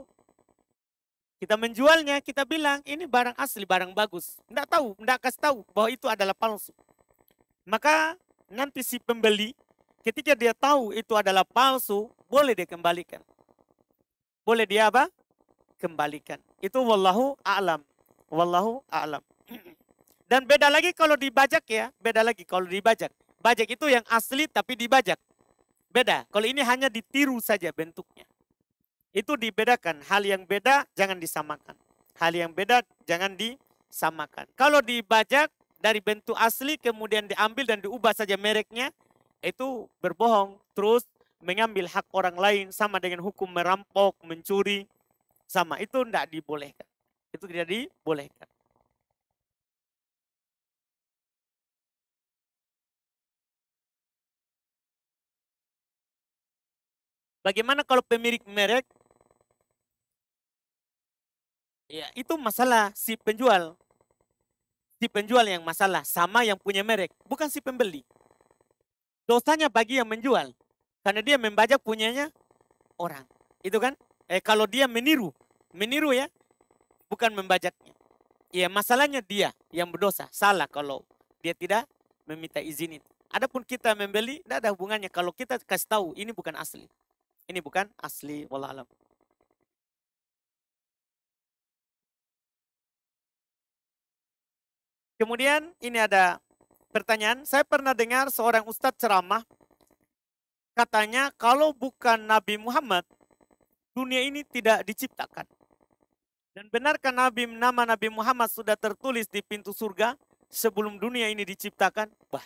[SPEAKER 1] kita menjualnya, kita bilang ini barang asli, barang bagus. Tidak tahu, tidak kasih tahu bahwa itu adalah palsu. Maka nanti si pembeli, ketika dia tahu itu adalah palsu, boleh dia kembalikan. Boleh dia apa? Kembalikan. Itu wallahu a'lam. Wallahu a'lam. Dan beda lagi kalau dibajak ya, beda lagi kalau dibajak. Bajak itu yang asli tapi dibajak. Beda. Kalau ini hanya ditiru saja bentuknya. Itu dibedakan. Hal yang beda jangan disamakan. Hal yang beda jangan disamakan. Kalau dibajak dari bentuk asli kemudian diambil dan diubah saja mereknya, itu berbohong. Terus mengambil hak orang lain, sama dengan hukum merampok, mencuri. Sama, itu tidak dibolehkan. Itu tidak dibolehkan. Bagaimana kalau pemilik merek? Ya, itu masalah si penjual. Si penjual yang masalah, sama yang punya merek, bukan si pembeli. Dosanya bagi yang menjual, karena dia membajak punyanya orang. Itu kan? Kalau dia meniru ya, bukan membajaknya. Ya, masalahnya dia yang berdosa, salah kalau dia tidak meminta izin itu. Adapun kita membeli, tidak ada hubungannya. Kalau kita kasih tahu, ini bukan asli. Ini bukan asli, wallahualam. Kemudian ini ada pertanyaan, saya pernah dengar seorang ustadz ceramah, katanya kalau bukan Nabi Muhammad, dunia ini tidak diciptakan. Dan benarkah nama Nabi Muhammad sudah tertulis di pintu surga sebelum dunia ini diciptakan? Wah,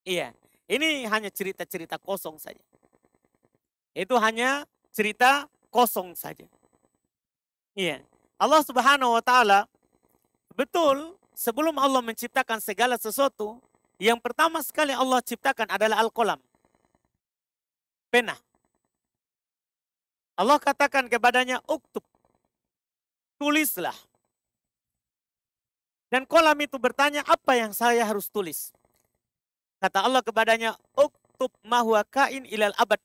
[SPEAKER 1] iya, ini hanya cerita-cerita kosong saja. Itu hanya cerita kosong saja. Iya, Allah Subhanahu wa Ta'ala, betul, sebelum Allah menciptakan segala sesuatu, yang pertama sekali Allah ciptakan adalah Al-Qalam. Pena. Allah katakan kepadanya, uktub. Tulislah. Dan kolam itu bertanya, apa yang saya harus tulis? Kata Allah kepadanya, uktub ma huwa kain ilal abad.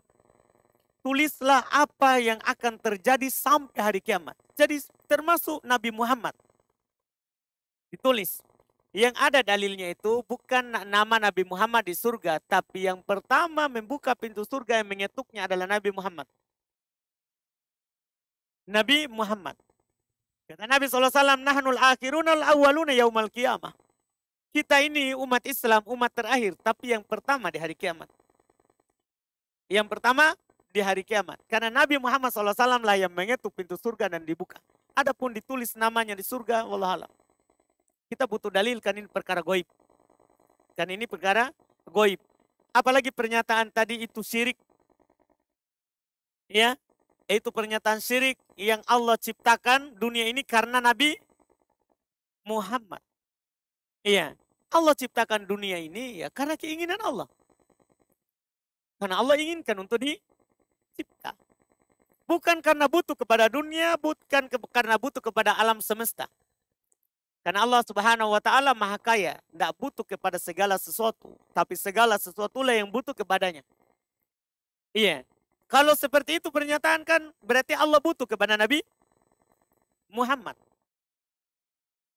[SPEAKER 1] Tulislah apa yang akan terjadi sampai hari kiamat. Jadi termasuk Nabi Muhammad. Ditulis. Yang ada dalilnya itu bukan nama Nabi Muhammad di surga, tapi yang pertama membuka pintu surga yang mengetuknya adalah Nabi Muhammad. Nabi Muhammad. Kata Nabi SAW, nahnul akhirunal awwaluna yaumal qiyamah. Kita ini umat Islam, umat terakhir, tapi yang pertama di hari kiamat. Yang pertama di hari kiamat. Karena Nabi Muhammad SAW lah yang mengetuk pintu surga dan dibuka. Adapun ditulis namanya di surga, wallahualam. Kita butuh dalil, kan ini perkara goib. Kan ini perkara goib. Apalagi pernyataan tadi itu syirik. Ya, itu pernyataan syirik yang Allah ciptakan dunia ini karena Nabi Muhammad. Iya, Allah ciptakan dunia ini ya karena keinginan Allah. Karena Allah inginkan untuk dicipta. Bukan karena butuh kepada dunia, bukan karena butuh kepada alam semesta. Karena Allah Subhanahu wa Ta'ala Maha Kaya, tidak butuh kepada segala sesuatu, tapi segala sesuatulah yang butuh kepadanya. Iya. Kalau seperti itu pernyataan kan berarti Allah butuh kepada Nabi Muhammad.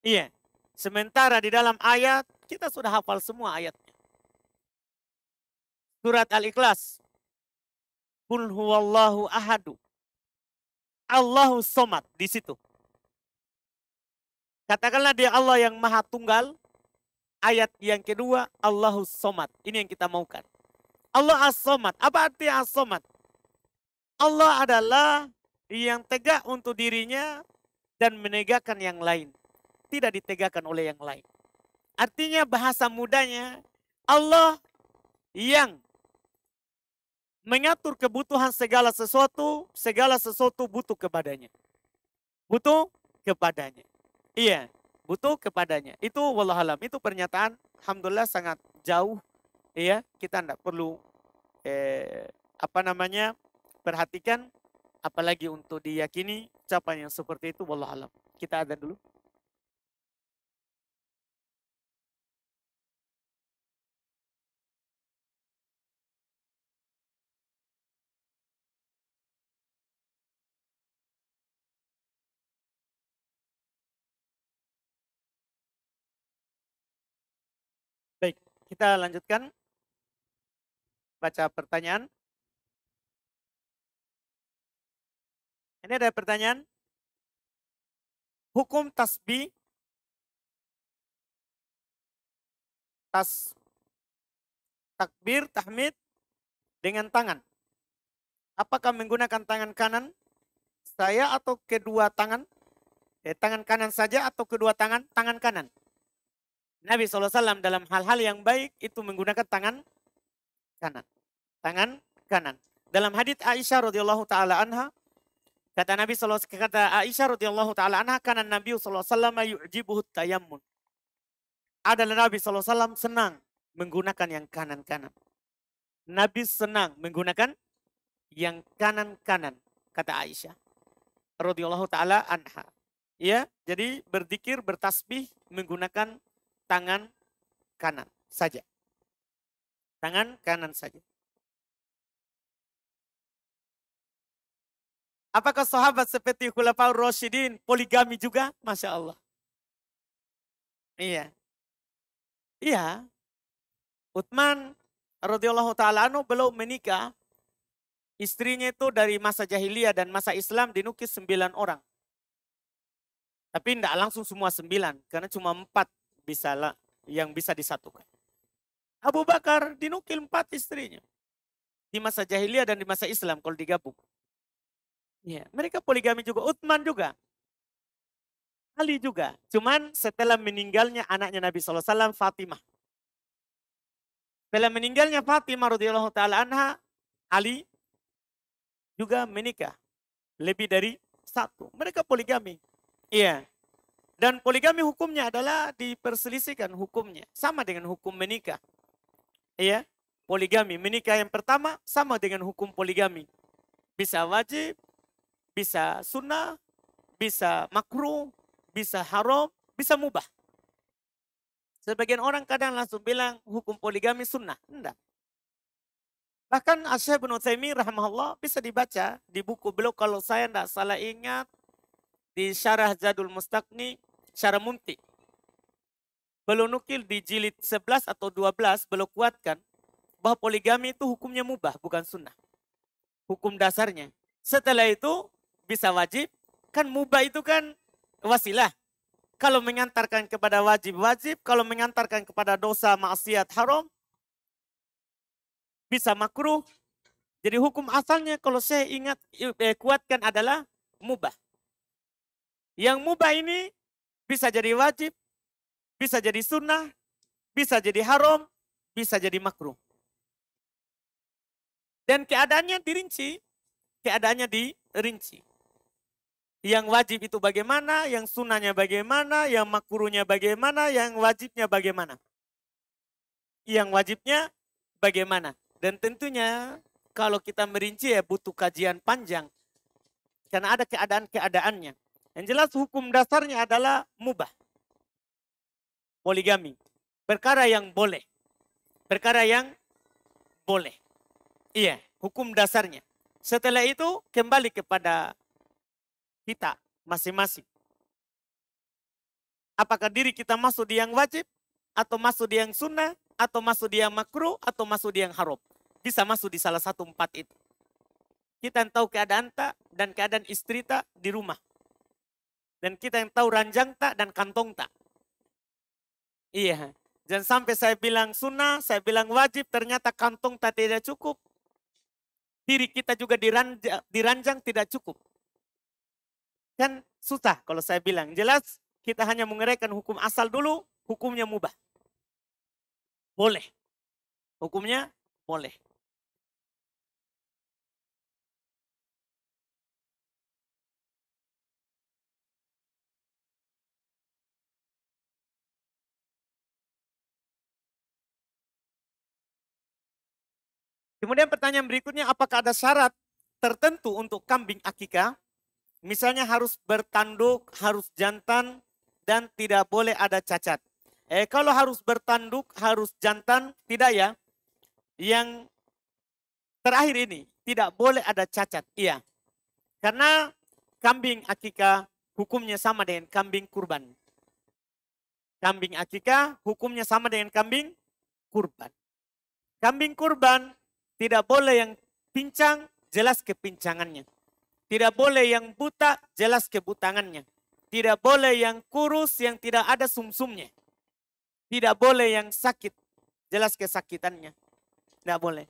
[SPEAKER 1] Iya. Sementara di dalam ayat, kita sudah hafal semua ayatnya. Surat Al-Ikhlas. Qul huwallahu ahadu. Allahu somad di situ. Katakanlah dia Allah yang maha tunggal. Ayat yang kedua, Allahu somad. Ini yang kita maukan. Allah as-somad. Apa arti as-somad? Allah adalah yang tegak untuk dirinya dan menegakkan yang lain. Tidak ditegakkan oleh yang lain. Artinya bahasa mudanya, Allah yang mengatur kebutuhan segala sesuatu butuh kepadanya. Butuh kepadanya. Iya, butuh kepadanya. Itu wallahualam, itu pernyataan alhamdulillah sangat jauh. Iya, kita tidak perlu perhatikan, apalagi untuk diyakini ucapan yang seperti itu wallahualam. Kita adzan dulu. Baik, kita lanjutkan baca pertanyaan. Ini ada pertanyaan. Hukum tasbih, takbir, tahmid dengan tangan. Apakah menggunakan tangan kanan saya atau kedua tangan? Tangan kanan saja atau kedua tangan? Tangan kanan. Nabi SAW dalam hal-hal yang baik itu menggunakan tangan kanan. Tangan kanan. Dalam hadits Aisyah radhiyallahu taala anha, kata Nabi SAW, kata Aisyah radhiyallahu taala anha, karena Nabi SAW yu'jibuhu tayammun. Adalah Nabi SAW senang menggunakan yang kanan-kanan. Nabi senang menggunakan yang kanan-kanan, kata Aisyah radhiyallahu taala anha. Ya, jadi berzikir, bertasbih menggunakan tangan kanan saja. Tangan kanan saja. Apakah sahabat seperti Khulafaur Rasyidin poligami juga? Masya Allah. Iya. Iya. Utsman radhiyallahu taala anhu belum menikah. Istrinya itu dari masa jahiliyah dan masa Islam dinukis 9 orang. Tapi tidak langsung semua 9. Karena cuma 4 yang bisa disatukan. Abu Bakar dinukil 4 istrinya. Di masa jahiliyah dan di masa Islam kalau digabung. Ya, mereka poligami juga. Utsman juga. Ali juga. Cuman setelah meninggalnya anaknya Nabi SAW, Fatimah. Setelah meninggalnya Fatimah radhiyallahu taala anha, Ali juga menikah. Lebih dari 1. Mereka poligami. Iya. Dan poligami hukumnya adalah diperselisihkan hukumnya. Sama dengan hukum menikah. Iya. Poligami. Menikah yang pertama sama dengan hukum poligami. Bisa wajib, bisa sunnah, bisa makruh, bisa haram, bisa mubah. Sebagian orang kadang langsung bilang hukum poligami sunnah. Enggak. Bahkan Syekh Ibnu Utsaimin rahimahullah bisa dibaca di buku beliau kalau saya tidak salah ingat di Syarah Zadul Mustaqni, Syarah Mumti. Beliau nukil di jilid 11 atau 12 beliau kuatkan bahwa poligami itu hukumnya mubah bukan sunnah. Hukum dasarnya. Setelah itu bisa wajib, kan mubah itu kan wasilah. Kalau mengantarkan kepada wajib-wajib, kalau mengantarkan kepada dosa maksiat haram, bisa makruh. Jadi hukum asalnya kalau saya ingat kuatkan adalah mubah. Yang mubah ini bisa jadi wajib, bisa jadi sunnah, bisa jadi haram, bisa jadi makruh. Dan keadaannya dirinci. Keadaannya dirinci. Yang wajib itu bagaimana, yang sunnahnya bagaimana, yang makruhnya bagaimana, yang wajibnya bagaimana. Yang wajibnya bagaimana. Dan tentunya kalau kita merinci ya butuh kajian panjang. Karena ada keadaan-keadaannya. Yang jelas hukum dasarnya adalah mubah. Poligami. Perkara yang boleh. Perkara yang boleh. Iya, hukum dasarnya. Setelah itu kembali kepada kita masing-masing. Apakah diri kita masuk di yang wajib, atau masuk di yang sunnah, atau masuk di yang makruh, atau masuk di yang haram. Bisa masuk di salah satu empat itu. Kita yang tahu keadaan tak dan keadaan istri tak di rumah. Dan kita yang tahu ranjang tak dan kantong tak. Iya. Jangan sampai saya bilang sunnah, saya bilang wajib, ternyata kantong tak tidak cukup. Diri kita juga diranjang tidak cukup. Kan susah kalau saya bilang. Jelas kita hanya mengeraikan hukum asal dulu, hukumnya mubah. Boleh. Hukumnya boleh. Kemudian pertanyaan berikutnya, apakah ada syarat tertentu untuk kambing akikah? Misalnya harus bertanduk, harus jantan, dan tidak boleh ada cacat. Kalau harus bertanduk, harus jantan, tidak ya. Yang terakhir ini, tidak boleh ada cacat. Iya. Karena kambing akikah hukumnya sama dengan kambing kurban. Kambing akikah hukumnya sama dengan kambing kurban. Kambing kurban tidak boleh yang pincang, jelas kepincangannya. Tidak boleh yang buta, jelas kebutangannya. Tidak boleh yang kurus, yang tidak ada sumsumnya. Tidak boleh yang sakit, jelas kesakitannya. Tidak boleh.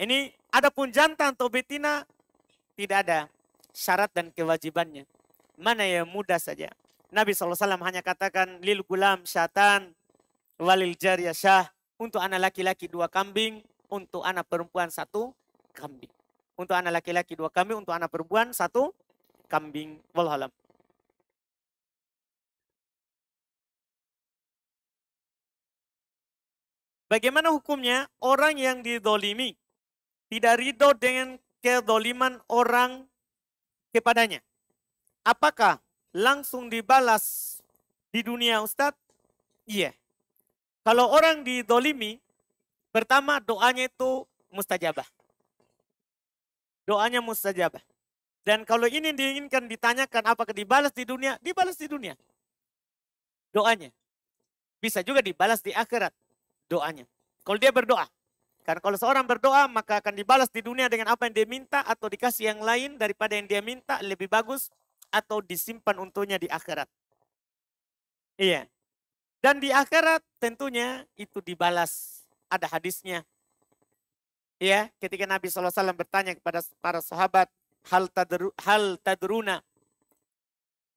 [SPEAKER 1] Ini adapun jantan atau betina, tidak ada syarat dan kewajibannya. Mana yang mudah saja. Nabi SAW hanya katakan, lil gulam syatan, walil jariyah syah. Untuk anak laki-laki 2 kambing, untuk anak perempuan 1 kambing. Untuk anak laki-laki 2 kambing, untuk anak perempuan 1 kambing. Wallahualam. Bagaimana hukumnya orang yang didolimi, tidak ridho dengan kedoliman orang kepadanya? Apakah langsung dibalas di dunia, Ustadz? Iya. Kalau orang didolimi, pertama doanya itu mustajabah. Doanya mustajabah. Dan kalau ini diinginkan ditanyakan apakah dibalas di dunia, dibalas di dunia. Doanya. Bisa juga dibalas di akhirat. Doanya. Kalau dia berdoa. Karena kalau seorang berdoa maka akan dibalas di dunia dengan apa yang dia minta atau dikasih yang lain daripada yang dia minta lebih bagus atau disimpan untuknya di akhirat. Iya. Dan di akhirat tentunya itu dibalas. Ada hadisnya. Ya, ketika Nabi SAW bertanya kepada para sahabat, hal tadruna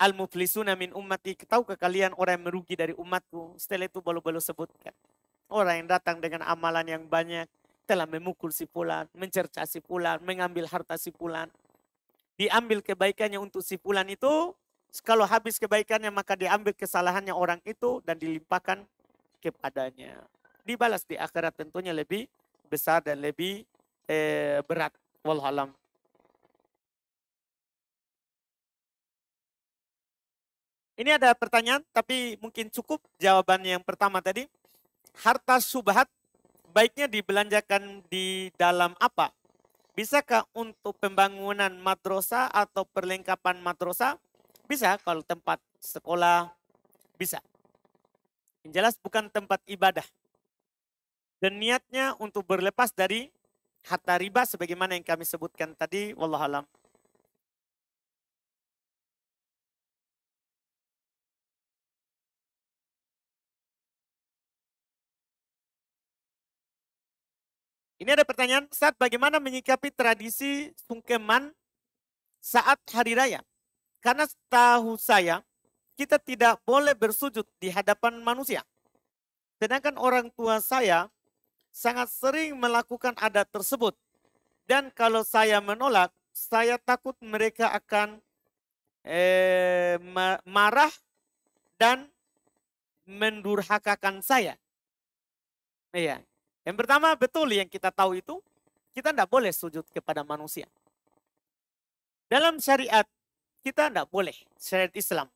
[SPEAKER 1] al-muflisuna min ummati, tahukah kalian orang yang merugi dari umatku? Setelah itu baru sebutkan. Orang yang datang dengan amalan yang banyak, telah memukul si fulan, mencerca si fulan, mengambil harta si fulan. Diambil kebaikannya untuk si fulan itu, kalau habis kebaikannya maka diambil kesalahannya orang itu dan dilimpahkan kepadanya. Dibalas di akhirat tentunya lebih besar dan lebih berat. Wallahualam. Ini ada pertanyaan, tapi mungkin cukup jawabannya yang pertama tadi. Harta subhat baiknya dibelanjakan di dalam apa? Bisakah untuk pembangunan madrasah atau perlengkapan madrasah? Bisa kalau tempat sekolah, bisa. Yang jelas bukan tempat ibadah. Dan niatnya untuk berlepas dari harta riba sebagaimana yang kami sebutkan tadi. Wallahualam. Ini ada pertanyaan, Ustaz, bagaimana menyikapi tradisi sungkeman saat hari raya? Karena setahu saya, kita tidak boleh bersujud di hadapan manusia. Sedangkan orang tua saya sangat sering melakukan adat tersebut. Dan kalau saya menolak, saya takut mereka akan marah dan mendurhakakan saya. Iya. Yang pertama betul yang kita tahu itu, kita tidak boleh sujud kepada manusia. Dalam syariat, kita tidak boleh, syariat Islam.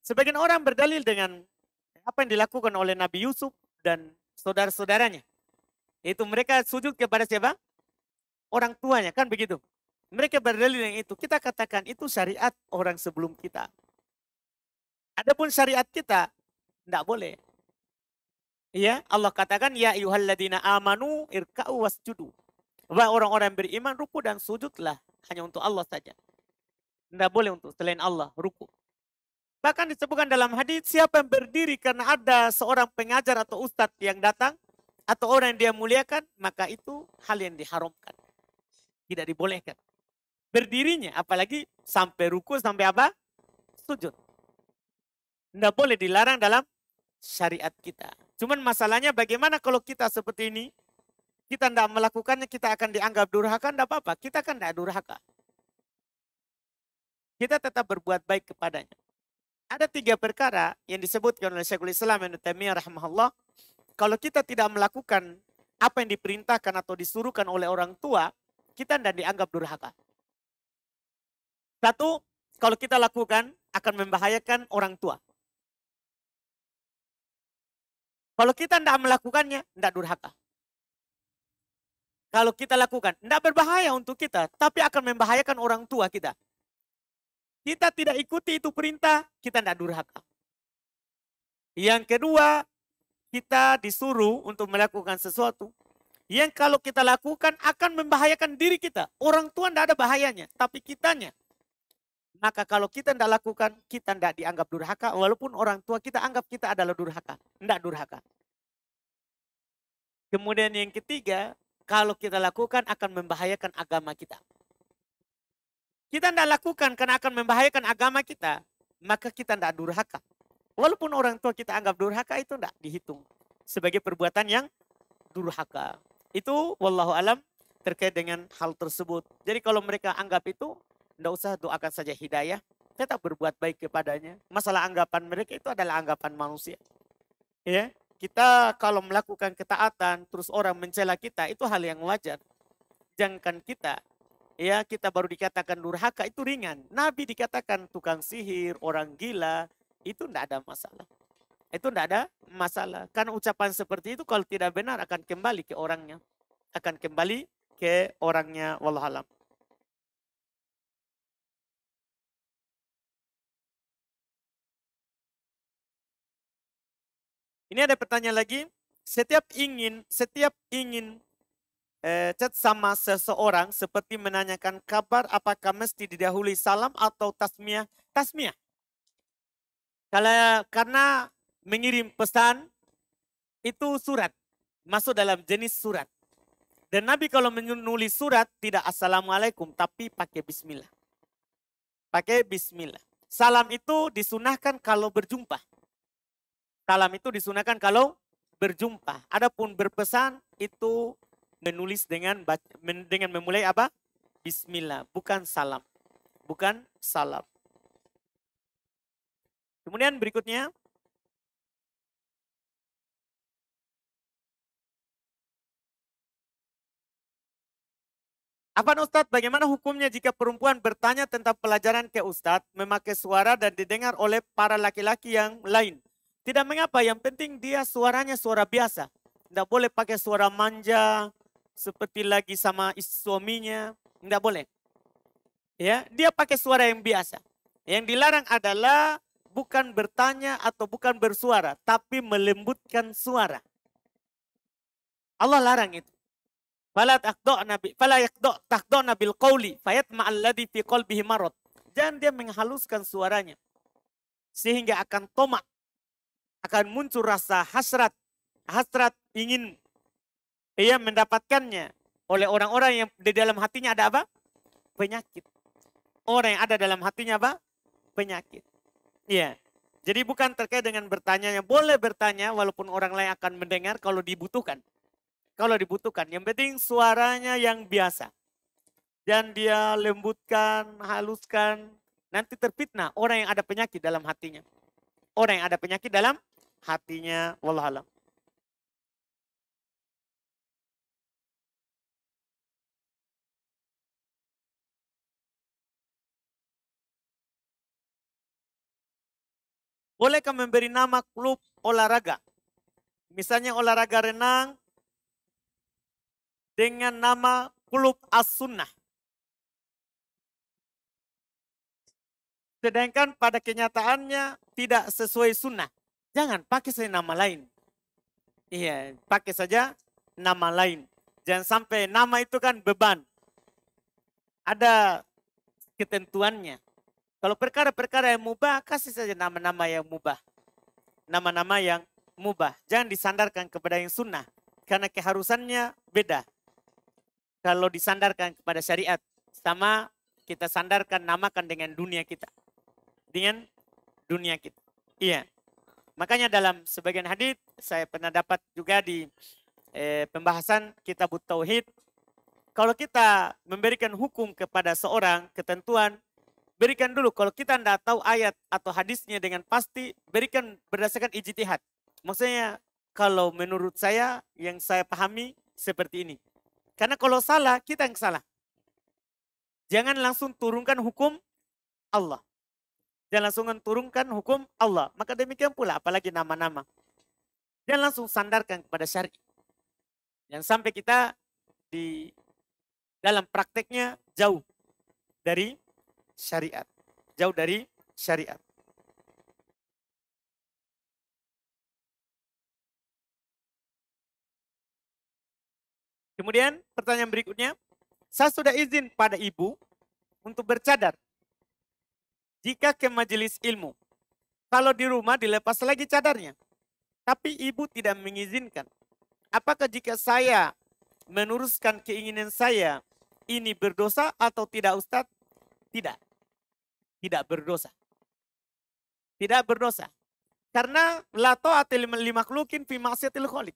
[SPEAKER 1] Sebagian orang berdalil dengan apa yang dilakukan oleh Nabi Yusuf dan saudara-saudaranya. Itu mereka sujud kepada siapa? Orang tuanya, kan begitu. Mereka berdalil yang itu. Kita katakan itu syariat orang sebelum kita. Adapun syariat kita, tidak boleh. Ya, Allah katakan, ya ayyuhalladzina amanu irka'u wasjudu. Wahai orang-orang yang beriman, ruku dan sujudlah hanya untuk Allah saja. Tidak boleh untuk selain Allah, ruku. Bahkan disebutkan dalam hadis, siapa yang berdiri karena ada seorang pengajar atau ustadz yang datang, atau orang yang dia muliakan, maka itu hal yang diharamkan. Tidak dibolehkan. Berdirinya, apalagi sampai ruku, sampai apa? Sujud. Tidak boleh dilarang dalam syariat kita. Cuman masalahnya bagaimana kalau kita seperti ini, kita tidak melakukannya, kita akan dianggap durhaka, tidak apa-apa. Kita kan tidak durhaka. Kita tetap berbuat baik kepadanya. Ada 3 perkara yang disebutkan oleh Syekhul Islam Ibnu Taimiyah rahimahullah. Kalau kita tidak melakukan apa yang diperintahkan atau disuruhkan oleh orang tua, kita tidak dianggap durhaka. 1, kalau kita lakukan akan membahayakan orang tua. Kalau kita tidak melakukannya, tidak durhaka. Kalau kita lakukan, tidak berbahaya untuk kita, tapi akan membahayakan orang tua kita. Kita tidak ikuti itu perintah, kita tidak durhaka. Yang kedua, kita disuruh untuk melakukan sesuatu yang kalau kita lakukan akan membahayakan diri kita. Orang tua tidak ada bahayanya, tapi kitanya. Maka kalau kita tidak lakukan, kita tidak dianggap durhaka, walaupun orang tua kita anggap kita adalah durhaka. Tidak durhaka. Kemudian yang ketiga, kalau kita lakukan akan membahayakan agama kita. Kita tidak lakukan karena akan membahayakan agama kita, maka kita tidak durhaka. Walaupun orang tua kita anggap durhaka, itu tidak dihitung sebagai perbuatan yang durhaka. Itu wallahu alam terkait dengan hal tersebut. Jadi kalau mereka anggap itu, tidak usah doakan saja hidayah, tetap berbuat baik kepadanya. Masalah anggapan mereka itu adalah anggapan manusia. Ya, kita kalau melakukan ketaatan, terus orang mencela kita, itu hal yang wajar. Jangan kita, ya kita baru dikatakan durhaka, itu ringan. Nabi dikatakan tukang sihir, orang gila, itu tidak ada masalah. Itu tidak ada masalah. Karena ucapan seperti itu kalau tidak benar akan kembali ke orangnya. Akan kembali ke orangnya. Wallahualam. Ini ada pertanyaan lagi. Setiap ingin chat sama seseorang seperti menanyakan kabar, apakah mesti didahului salam atau tasmiyah? Tasmiyah. Karena mengirim pesan itu surat, masuk dalam jenis surat. Dan Nabi kalau menulis surat tidak assalamualaikum, tapi pakai bismillah. Pakai bismillah. Salam itu disunahkan kalau berjumpa. Salam itu disunahkan kalau berjumpa. Adapun berpesan itu menulis dengan memulai apa? Bismillah, bukan salam. Bukan salam. Kemudian berikutnya, Afan Ustadz, bagaimana hukumnya jika perempuan bertanya tentang pelajaran ke Ustadz, memakai suara dan didengar oleh para laki-laki yang lain? Tidak mengapa, yang penting dia suaranya suara biasa. Tidak boleh pakai suara manja, seperti lagi sama suaminya. Tidak boleh. Ya, dia pakai suara yang biasa. Yang dilarang adalah bukan bertanya atau bukan bersuara, tapi melembutkan suara. Allah larang itu. Fala yakhda'na bil qawli fayatma alladhi fi qalbihi marad. Jangan dia menghaluskan suaranya sehingga akan tomak, akan muncul rasa hasrat ingin ia mendapatkannya oleh orang-orang yang di dalam hatinya ada apa? Penyakit. Orang yang ada dalam hatinya apa? Penyakit. Iya. Jadi bukan terkait dengan bertanya, yang boleh bertanya walaupun orang lain akan mendengar kalau dibutuhkan. Kalau dibutuhkan, yang penting suaranya yang biasa. Dan dia lembutkan, haluskan, nanti terfitnah orang yang ada penyakit dalam hatinya. Orang yang ada penyakit dalam hatinya, wallahualam. Bolehkah memberi nama klub olahraga? Misalnya olahraga renang dengan nama klub As-Sunnah. sedangkan pada kenyataannya tidak sesuai sunnah. Jangan pakai saja nama lain. Iya, pakai saja nama lain. Jangan sampai nama itu kan beban. Ada ketentuannya. Kalau perkara-perkara yang mubah, kasih saja nama-nama yang mubah. Nama-nama yang mubah. Jangan disandarkan kepada yang sunnah. Karena keharusannya beda. Kalau disandarkan kepada syariat. Sama kita sandarkan namakan dengan dunia kita. Dengan dunia kita. Iya. Makanya dalam sebagian hadis saya pernah dapat juga di pembahasan kitab Tauhid. Kalau kita memberikan hukum kepada seorang ketentuan, berikan dulu. Kalau kita tidak tahu ayat atau hadisnya dengan pasti, berikan berdasarkan ijtihad. Maksudnya kalau menurut saya yang saya pahami seperti ini. Karena kalau salah, kita yang salah. Jangan langsung turunkan hukum Allah. Jangan langsung turunkan hukum Allah. Maka demikian pula apalagi nama-nama. Jangan langsung sandarkan kepada syari. Yang sampai kita di dalam prakteknya jauh dari syariat. Jauh dari syariat. Kemudian pertanyaan berikutnya. Saya sudah izin pada ibu untuk bercadar. Jika ke majelis ilmu. Kalau di rumah dilepas lagi cadarnya. Tapi ibu tidak mengizinkan. Apakah jika saya meneruskan keinginan saya ini berdosa atau tidak Ustadz? Tidak. Tidak berdosa. Tidak berdosa. Karena la ta'ata li makhlukin fi ma'siyatil khaliq.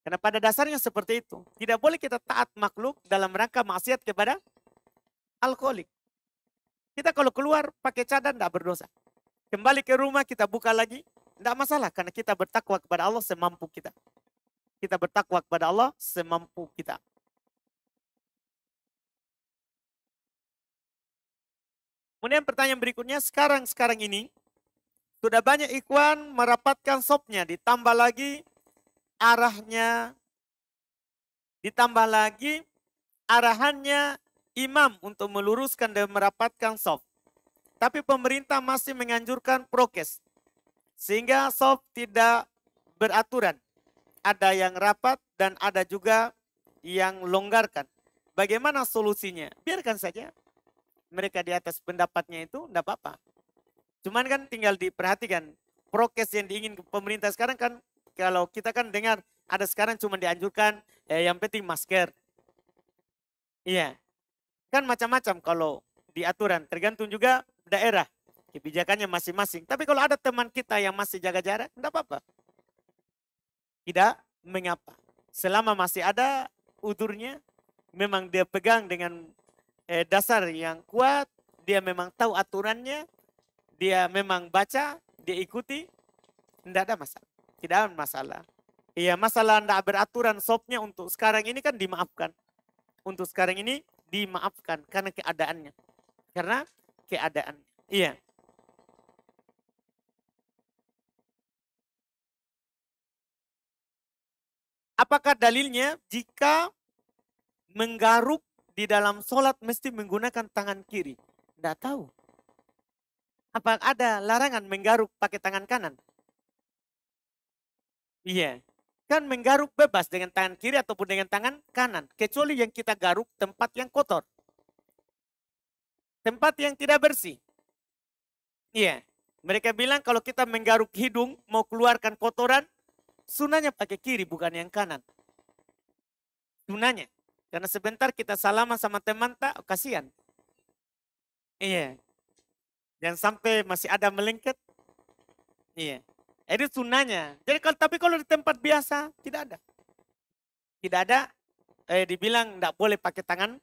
[SPEAKER 1] Karena pada dasarnya seperti itu. Tidak boleh kita taat makhluk dalam rangka maksiat kepada al-khaliq. Kita kalau keluar pakai cadar tidak berdosa. Kembali ke rumah kita buka lagi. Tidak masalah karena kita bertakwa kepada Allah semampu kita. Kita bertakwa kepada Allah semampu kita. Kemudian pertanyaan berikutnya, sekarang ini sudah banyak ikhwan merapatkan sopnya, ditambah lagi arahnya, ditambah lagi arahannya imam untuk meluruskan dan merapatkan sop. Tapi pemerintah masih menganjurkan prokes, sehingga sop tidak beraturan. Ada yang rapat dan ada juga yang longgarkan. Bagaimana solusinya? Biarkan saja. Mereka di atas pendapatnya itu tidak apa-apa. Cuman kan tinggal diperhatikan. Prokes yang diingin pemerintah sekarang kan, kalau kita kan dengar ada sekarang cuma dianjurkan yang penting masker. Iya. Kan macam-macam kalau di aturan. Tergantung juga daerah. Kebijakannya masing-masing. Tapi kalau ada teman kita yang masih jaga jarak, tidak apa-apa. Tidak mengapa. Selama masih ada udurnya, memang dia pegang dengan dasar yang kuat, dia memang tahu aturannya, dia memang baca, dia ikuti, tidak ada masalah. Tidak ada masalah. Iya, masalah tidak beraturan sopnya untuk sekarang ini kan dimaafkan. Untuk sekarang ini dimaafkan karena keadaannya. Karena keadaannya. Iya. Apakah dalilnya jika menggaruk di dalam sholat mesti menggunakan tangan kiri? Tidak tahu. Apa ada larangan menggaruk pakai tangan kanan? Iya. Kan menggaruk bebas dengan tangan kiri ataupun dengan tangan kanan. Kecuali yang kita garuk tempat yang kotor. Tempat yang tidak bersih. Iya. Mereka bilang kalau kita menggaruk hidung mau keluarkan kotoran, sunahnya pakai kiri bukan yang kanan. Sunahnya. Karena sebentar kita salaman sama teman tak, kasihan. Iya. Jangan sampai masih ada melengket. Iya. Itu sunahnya. Jadi tapi kalau di tempat biasa tidak ada. Tidak ada dibilang tidak boleh pakai tangan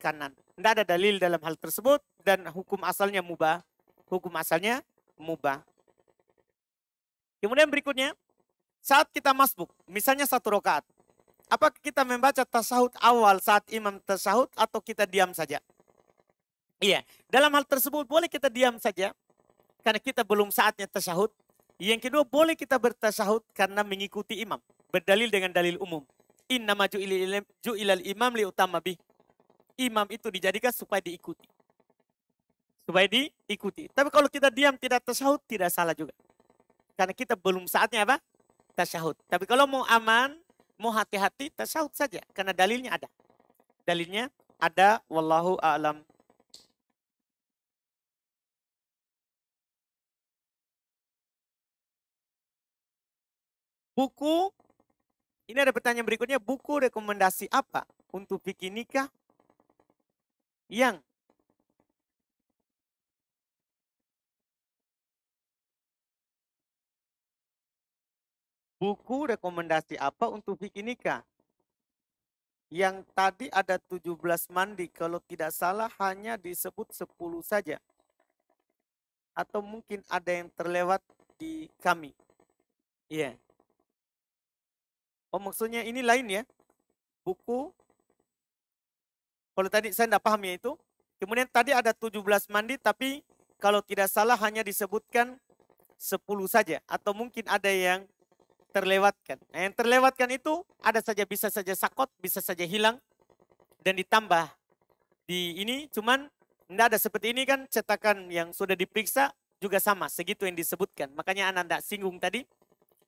[SPEAKER 1] kanan. Tidak ada dalil dalam hal tersebut dan hukum asalnya mubah. Hukum asalnya mubah. Kemudian berikutnya, saat kita masbuk, misalnya 1 rakaat. Apakah kita membaca tasyahud awal saat imam tasyahud atau kita diam saja? Iya, dalam hal tersebut boleh kita diam saja karena kita belum saatnya tasyahud. Yang kedua, boleh kita bertasyahud karena mengikuti imam. Berdalil dengan dalil umum. Innama ju'ilal imam liutama bih. Imam itu dijadikan supaya diikuti. supaya diikuti. Tapi kalau kita diam tidak tasyahud tidak salah juga. Karena kita belum saatnya apa? Tasyahud. Tapi kalau mau aman, mau hati-hati, tasyahud saja. Karena dalilnya ada. Dalilnya ada, wallahu a'lam. Buku, ini ada pertanyaan berikutnya, buku rekomendasi apa untuk bikin nikah yang buku rekomendasi apa untuk bikin nikah yang tadi ada 17 mandi, kalau tidak salah hanya disebut 10 saja. Atau mungkin ada yang terlewat di kami. Iya. Oh maksudnya ini lain ya. Buku. Kalau tadi saya tidak paham ya itu. Kemudian tadi ada 17 mandi tapi kalau tidak salah hanya disebutkan 10 saja. Atau mungkin ada yang terlewatkan. Nah, yang terlewatkan itu ada saja, bisa saja sakot, bisa saja hilang. Dan ditambah di ini cuman tidak ada seperti ini kan, cetakan yang sudah diperiksa juga sama, segitu yang disebutkan. Makanya anak tidak singgung tadi.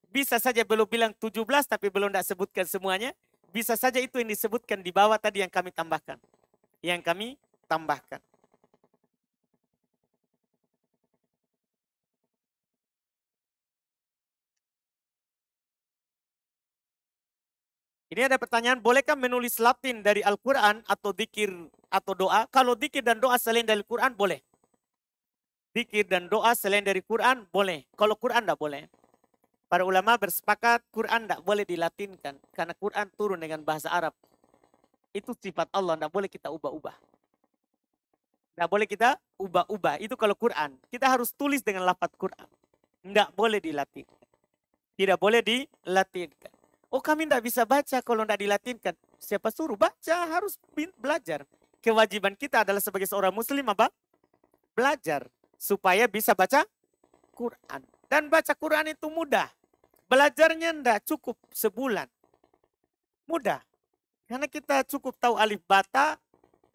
[SPEAKER 1] Bisa saja belum bilang 17 tapi belum tidak sebutkan semuanya. Bisa saja itu yang disebutkan di bawah tadi yang kami tambahkan. Yang kami tambahkan. Ini ada pertanyaan, bolehkah menulis Latin dari Al-Quran atau dikir atau doa? Kalau dikir dan doa selain dari Quran boleh. Dikir dan doa selain dari Quran boleh. Kalau Quran tidak boleh. Para ulama bersepakat Quran tidak boleh dilatinkan. Karena Quran turun dengan bahasa Arab. Itu sifat Allah, tidak boleh kita ubah-ubah. Tidak boleh kita ubah-ubah. Itu kalau Quran. Kita harus tulis dengan lafaz Quran. Tidak boleh dilatinkan. Tidak boleh dilatinkan. Oh kami tidak bisa baca kalau tidak dilatinkan. Siapa suruh baca? Harus belajar. Kewajiban kita adalah sebagai seorang muslim apa? Belajar. Supaya bisa baca Quran. Dan baca Quran itu mudah. Belajarnya tidak cukup sebulan. Mudah. Karena kita cukup tahu alif bata.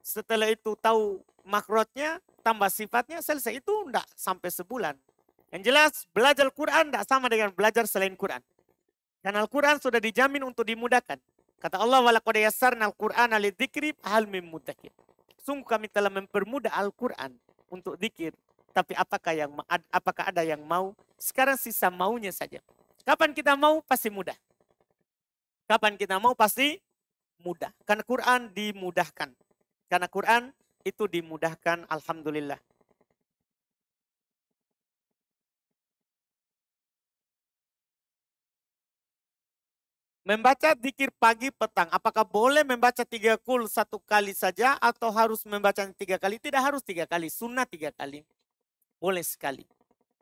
[SPEAKER 1] Setelah itu tahu makrotnya. Tambah sifatnya. Selesai. Itu tidak sampai sebulan. Yang jelas belajar Quran tidak sama dengan belajar selain Quran. Karena Al-Quran sudah dijamin untuk dimudahkan. Kata Allah, walaqad yassarna al-Qur'ana lidzikri hal mim muddakir. Sungguh kami telah mempermudah Al-Quran untuk zikir. Tapi apakah ada yang mau? Sekarang sisa maunya saja. Kapan kita mau pasti mudah. Kapan kita mau pasti mudah. Karena Quran dimudahkan. Karena Quran itu dimudahkan, alhamdulillah. Membaca zikir pagi petang, apakah boleh membaca 3 kul 1 kali saja atau harus membaca 3 kali? Tidak harus 3 kali, sunnah 3 kali. Boleh sekali.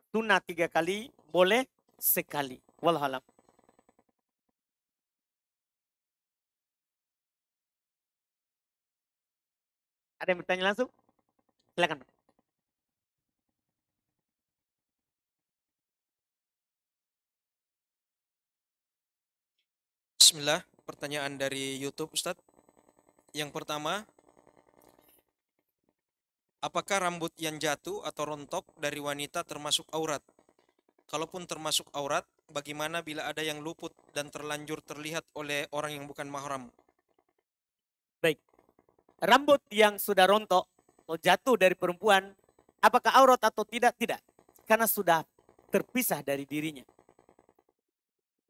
[SPEAKER 1] Sunnah 3 kali, boleh sekali. Wallahualam. Ada yang bertanya langsung? Silakan.
[SPEAKER 3] Bismillah, pertanyaan dari YouTube Ustadz. Yang pertama, apakah rambut yang jatuh atau rontok dari wanita termasuk aurat? Kalaupun termasuk aurat, bagaimana bila ada yang luput dan terlanjur terlihat oleh orang yang bukan mahram?
[SPEAKER 1] Baik. Rambut yang sudah rontok atau jatuh dari perempuan, apakah aurat atau tidak? Tidak. Karena sudah terpisah dari dirinya.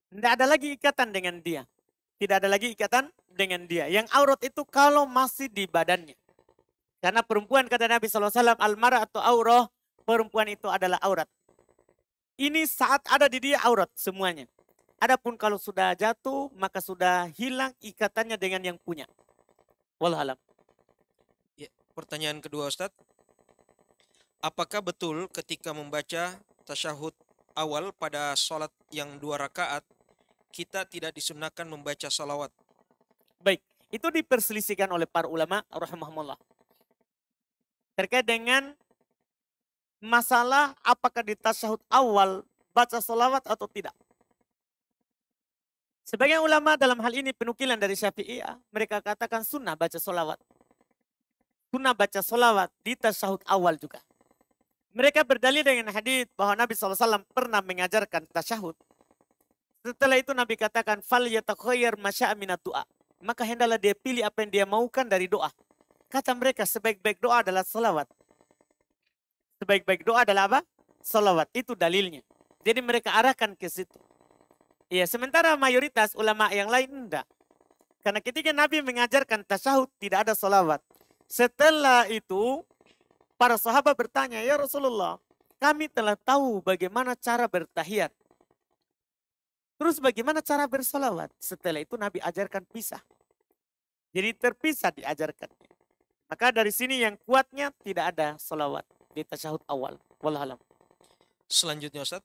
[SPEAKER 1] Tidak ada lagi ikatan dengan dia. Tidak ada lagi ikatan dengan dia. Yang aurat itu kalau masih di badannya. Karena perempuan kata Nabi SAW, al-mar'a atau aurah, perempuan itu adalah aurat. Ini saat ada di dia aurat semuanya. Adapun kalau sudah jatuh, maka sudah hilang ikatannya dengan yang punya. Wallahualam.
[SPEAKER 3] Ya, pertanyaan kedua Ustadz. Apakah betul ketika membaca tasyahud awal pada sholat yang 2 rakaat, kita tidak disunahkan membaca salawat?
[SPEAKER 1] Baik, itu diperselisihkan oleh para ulama rahimahumullah. Terkait dengan masalah apakah di tasyahud awal baca salawat atau tidak. Sebagian ulama dalam hal ini penukilan dari Syafi'iyah, mereka katakan sunnah baca salawat. Sunnah baca salawat di tasyahud awal juga. Mereka berdalil dengan hadis bahwa Nabi SAW pernah mengajarkan tasyahud. Setelah itu Nabi katakan, fal yatakhayyar masya'a minad du'a. Maka hendaklah dia pilih apa yang dia maukan dari doa. Kata mereka, sebaik-baik doa adalah salawat. Sebaik-baik doa adalah apa? Salawat. Itu dalilnya. Jadi mereka arahkan ke situ. Ya, sementara mayoritas ulama yang lain enggak. Karena ketika Nabi mengajarkan tasyahud tidak ada salawat. Setelah itu para sahabat bertanya, ya Rasulullah, kami telah tahu bagaimana cara bertahiyat. Terus bagaimana cara bersalawat? Setelah itu Nabi ajarkan pisah. Jadi terpisah diajarkannya. Maka dari sini yang kuatnya tidak ada salawat di tasyahud awal. Wallahualam.
[SPEAKER 3] Selanjutnya Ustaz,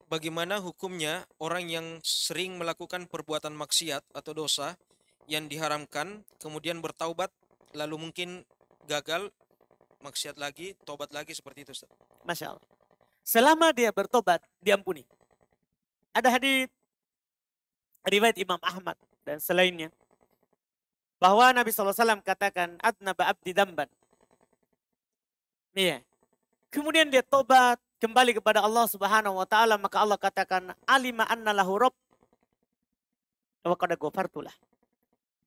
[SPEAKER 3] bagaimana hukumnya orang yang sering melakukan perbuatan maksiat atau dosa yang diharamkan, kemudian bertaubat, lalu mungkin gagal, maksiat lagi, tobat lagi, seperti itu Ustaz?
[SPEAKER 1] Masya Allah. Selama dia bertobat, diampuni. Ada hadis riwayat Imam Ahmad dan selainnya. Bahwa Nabi SAW katakan, adnaba abdi damban. Iya. Kemudian dia tobat, kembali kepada Allah Subhanahu wa taala, maka Allah katakan alima anna lahu rabb wa qad ghafartulah.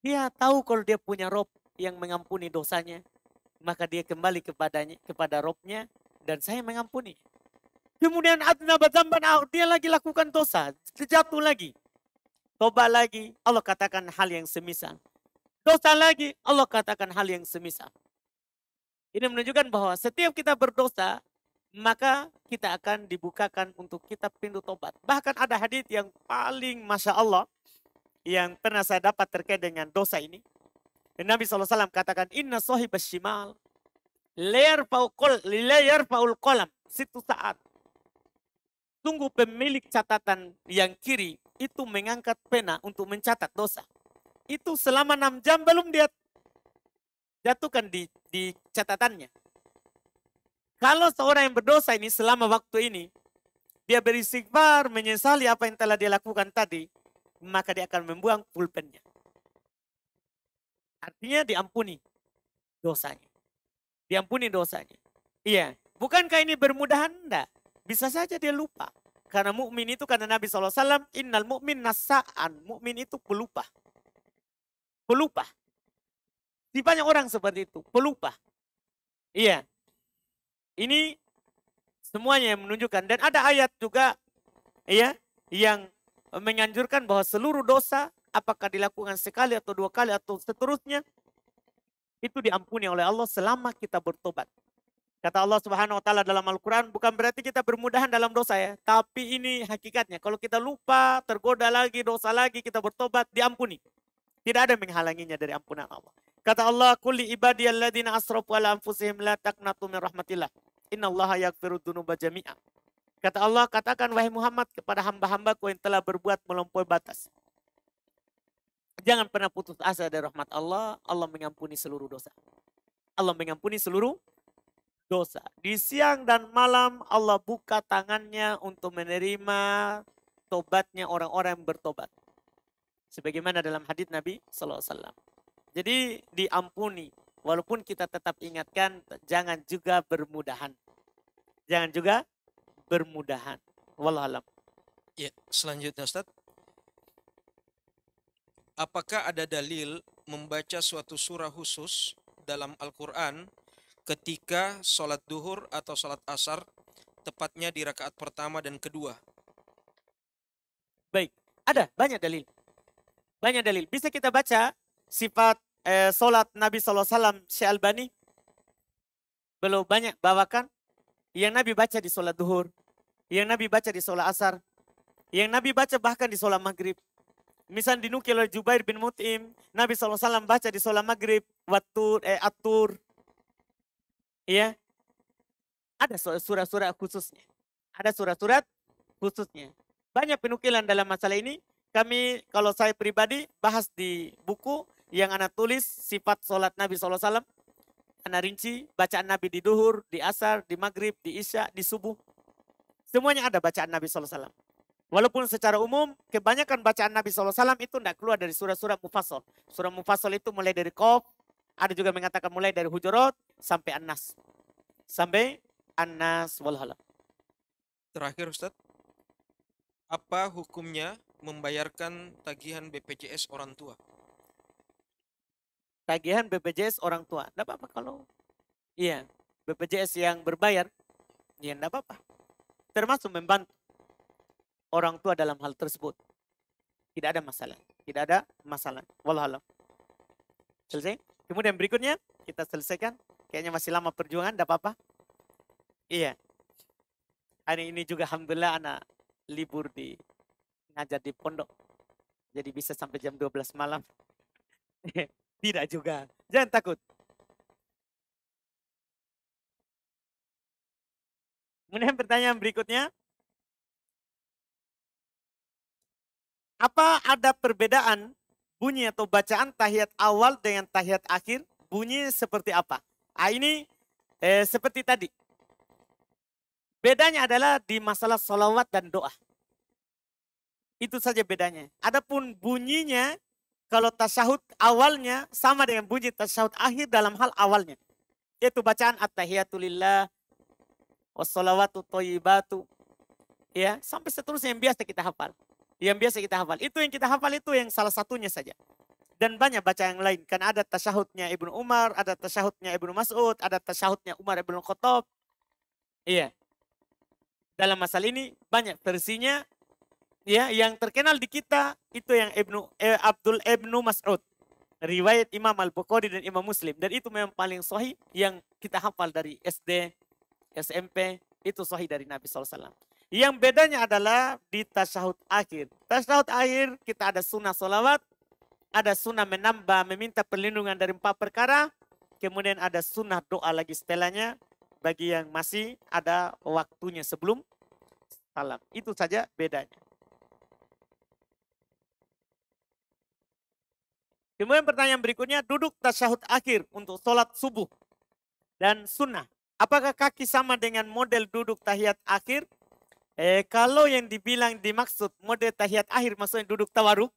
[SPEAKER 1] Dia tahu kalau dia punya Rob yang mengampuni dosanya, maka dia kembali kepada Robnya dan saya mengampuni. Kemudian adnaba dzamban, dia lagi lakukan dosa, jatuh lagi. Tobat lagi, Allah katakan hal yang semisal. Dosa lagi, Allah katakan hal yang semisal. Ini menunjukkan bahwa setiap kita berdosa, maka kita akan dibukakan untuk kita pintu tobat. Bahkan ada hadis yang paling Masya Allah, yang pernah saya dapat terkait dengan dosa ini. Dan Nabi SAW katakan, inna sahibas shimal, layar faul kolam, situ saat. Tunggu pemilik catatan yang kiri, itu mengangkat pena untuk mencatat dosa. Itu selama 6 jam belum dia jatuhkan di catatannya. Kalau seorang yang berdosa ini selama waktu ini, dia beristighfar, menyesali apa yang telah dia lakukan tadi, maka dia akan membuang pulpennya. Artinya diampuni dosanya. Diampuni dosanya. Iya. Bukankah ini bermudahan? Enggak. Bisa saja dia lupa. Karena mukmin itu, karena Nabi SAW, innal mu'min nasa'an. Mukmin itu pelupa. Pelupa. Di banyak orang seperti itu. Pelupa. Iya. Ini semuanya yang menunjukkan. Dan ada ayat juga ya, yang menganjurkan bahwa seluruh dosa, apakah dilakukan sekali atau 2 kali atau seterusnya, itu diampuni oleh Allah selama kita bertobat. Kata Allah Subhanahu wa taala dalam Al-Quran, bukan berarti kita bermudahan dalam dosa ya. Tapi ini hakikatnya. Kalau kita lupa, tergoda lagi, dosa lagi, kita bertobat, diampuni. Tidak ada yang menghalanginya dari ampunan Allah. Kata Allah, kulli ibadiyalladzina asrafu ala anfusihim la taqnatu min rahmatillah. Innallaha yaghfiru dzunuba jami'a. Kata Allah, katakan wahai Muhammad kepada hamba-hambaku yang telah berbuat melampaui batas. Jangan pernah putus asa dari rahmat Allah. Allah mengampuni seluruh dosa. Allah mengampuni seluruh dosa. Di siang dan malam Allah buka tangannya untuk menerima tobatnya orang-orang yang bertobat. Sebagaimana dalam hadits Nabi SAW. Jadi diampuni. Walaupun kita tetap ingatkan, jangan juga bermudahan. Jangan juga bermudahan. Wallahualam.
[SPEAKER 3] Ya, selanjutnya Ustaz. Apakah ada dalil membaca suatu surah khusus dalam Al-Quran ketika sholat duhur atau sholat asar, tepatnya di rakaat pertama dan kedua?
[SPEAKER 1] Baik, ada banyak dalil. Banyak dalil. Bisa kita baca sifat sholat Nabi SAW, Syekh Albani belum banyak bawakan. Yang Nabi baca di sholat duhur, yang Nabi baca di sholat asar, yang Nabi baca bahkan di sholat maghrib. Misal dinukil oleh Jubair bin Mut'im, Nabi SAW baca di sholat maghrib, at-tur. Ya, ada surat-surat khususnya. Ada surat-surat khususnya. Banyak penukilan dalam masalah ini. Kami, kalau saya pribadi, bahas di buku yang anak tulis sifat sholat Nabi SAW. Anak rinci bacaan Nabi di duhur, di asar, di maghrib, di isya, di subuh. Semuanya ada bacaan Nabi SAW. Walaupun secara umum, kebanyakan bacaan Nabi SAW itu tidak keluar dari surah-surah mufassal. Surah mufassal itu mulai dari Qaf, ada juga mengatakan mulai dari Hujurat sampai An-Nas. Sampai An-Nas walhalam.
[SPEAKER 3] Terakhir Ustadz, apa hukumnya membayarkan tagihan BPJS orang tua?
[SPEAKER 1] Tagihan BPJS orang tua, enggak apa-apa kalau iya, BPJS yang berbayar, ya enggak apa-apa. Termasuk membantu orang tua dalam hal tersebut. Tidak ada masalah. Tidak ada masalah. Wallahualam. Selesai? Kemudian berikutnya kita selesaikan. Kayaknya masih lama perjuangan, enggak apa-apa. Iya. Hari ini juga alhamdulillah anak libur di ngajar di pondok. Jadi bisa sampai jam 12 malam. Tidak juga. Jangan takut. Kemudian pertanyaan berikutnya. Apa ada perbedaan bunyi atau bacaan tahiyat awal dengan tahiyat akhir? Bunyi seperti apa? Ini seperti tadi. Bedanya adalah di masalah sholawat dan doa. Itu saja bedanya. Adapun bunyinya, kalau tasyahud awalnya sama dengan bunyi tasyahud akhir dalam hal awalnya. Yaitu bacaan at-tahiyatulillah, wassalawatu thayyibatu. Ya, sampai seterusnya yang biasa kita hafal. Yang biasa kita hafal. Itu yang kita hafal itu yang salah satunya saja. Dan banyak baca yang lain. Kan ada tasyahudnya Ibnu Umar, ada tasyahudnya Ibnu Mas'ud, ada tasyahudnya Umar Ibnu Khattab. Iya. Dalam masalah ini banyak versinya. Ya, yang terkenal di kita itu yang Abdul Ibnu Mas'ud. Riwayat Imam Al-Bukhari dan Imam Muslim. Dan itu memang paling sahih yang kita hafal dari SD, SMP. Itu sahih dari Nabi SAW. Yang bedanya adalah di tasyahud akhir. Tasyahud akhir kita ada sunnah sholawat, ada sunnah menambah, meminta perlindungan dari 4 perkara, kemudian ada sunnah doa lagi setelahnya, bagi yang masih ada waktunya sebelum salam. Itu saja bedanya. Kemudian pertanyaan berikutnya, duduk tasyahud akhir untuk sholat subuh dan sunnah. Apakah kaki sama dengan model duduk tahiyat akhir? Kalau yang dimaksud model tahiyat akhir maksudnya duduk tawaruk,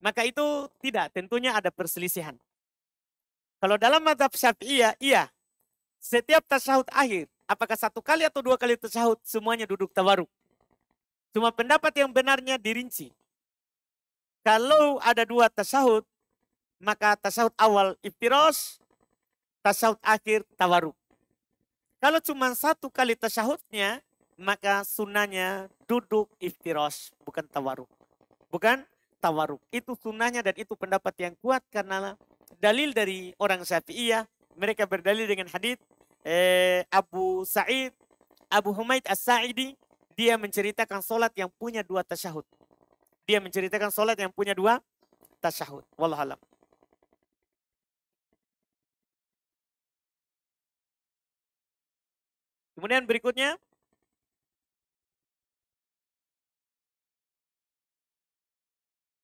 [SPEAKER 1] maka itu tidak, tentunya ada perselisihan. Kalau dalam mazhab Syafi'iyah, iya. Setiap tasyahud akhir, apakah 1 kali atau 2 kali tasyahud, semuanya duduk tawaruk. Cuma pendapat yang benarnya dirinci. Kalau ada 2 tasyahud, maka tasyahud awal iftirosh, tasyahud akhir tawaruk. Kalau cuma 1 kali tasyahudnya, maka sunnahnya duduk iftirosh, bukan tawaruk. Bukan tawaruk. Itu sunnahnya dan itu pendapat yang kuat karena dalil dari orang Syafi'iyah. Mereka berdalil dengan hadits Abu Humaid As-Sa'idi. Dia menceritakan solat yang punya 2 tasyahud. Dia menceritakan solat yang punya 2 tasyahud. Wallahualam. Kemudian berikutnya.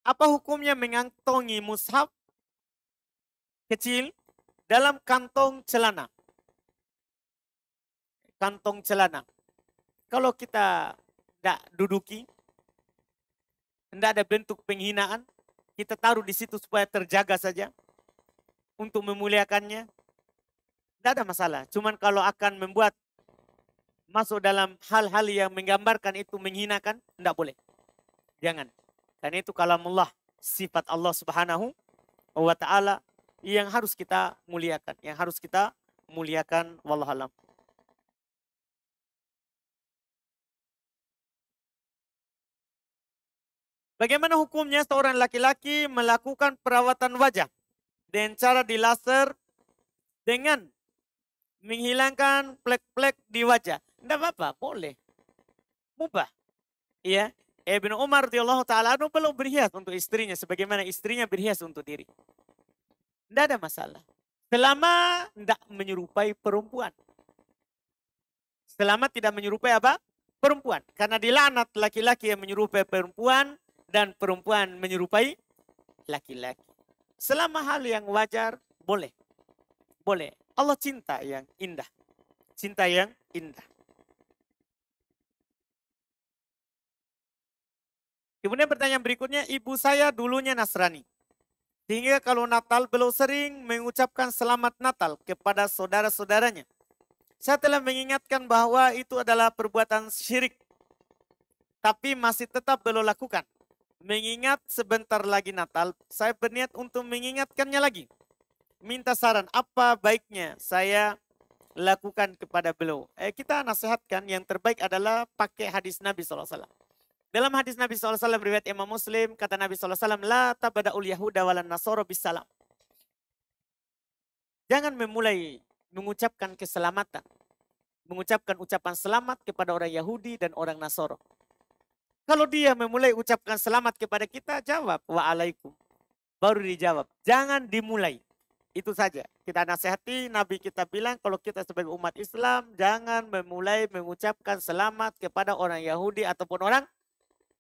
[SPEAKER 1] Apa hukumnya mengantongi mushaf kecil dalam kantong celana? Kantong celana. Kalau kita tidak duduki, tidak ada bentuk penghinaan, kita taruh di situ supaya terjaga saja untuk memuliakannya, tidak ada masalah. Cuman kalau akan membuat masuk dalam hal-hal yang menggambarkan itu menghinakan, tidak boleh. Jangan. Karena itu kalamullah, sifat Allah Subhanahu wa ta'ala yang harus kita muliakan. Yang harus kita muliakan. Wallahualam. Bagaimana hukumnya seorang laki-laki melakukan perawatan wajah dengan cara dilaser dengan menghilangkan plek-plek di wajah? Tidak apa-apa, boleh. Mubah. Iya. Ibnu Umar radhiyallahu ta'ala anhu belum berhias untuk istrinya sebagaimana istrinya berhias untuk diri. Tidak ada masalah. Selama tidak menyerupai perempuan. Selama tidak menyerupai apa? Perempuan. Karena dilaknat laki-laki yang menyerupai perempuan dan perempuan menyerupai laki-laki. Selama hal yang wajar, boleh. Boleh. Allah cinta yang indah. Cinta yang indah. Kemudian pertanyaan berikutnya, ibu saya dulunya Nasrani. Sehingga kalau Natal beliau sering mengucapkan selamat Natal kepada saudara-saudaranya. Saya telah mengingatkan bahwa itu adalah perbuatan syirik. Tapi masih tetap belum lakukan. Mengingat sebentar lagi Natal, saya berniat untuk mengingatkannya lagi. Minta saran apa baiknya saya lakukan kepada beliau. Kita nasihatkan yang terbaik adalah pakai hadis Nabi SAW. Dalam hadis Nabi SAW riwayat Imam Muslim, kata Nabi SAW, La tabada'ul yahuda walan nasoro bisalam. Jangan memulai mengucapkan keselamatan. Mengucapkan ucapan selamat kepada orang Yahudi dan orang Nasoro. Kalau dia memulai ucapkan selamat kepada kita, jawab wa'alaikum. Baru dijawab. Jangan dimulai. Itu saja. Kita nasihati, Nabi kita bilang kalau kita sebagai umat Islam, jangan memulai mengucapkan selamat kepada orang Yahudi ataupun orang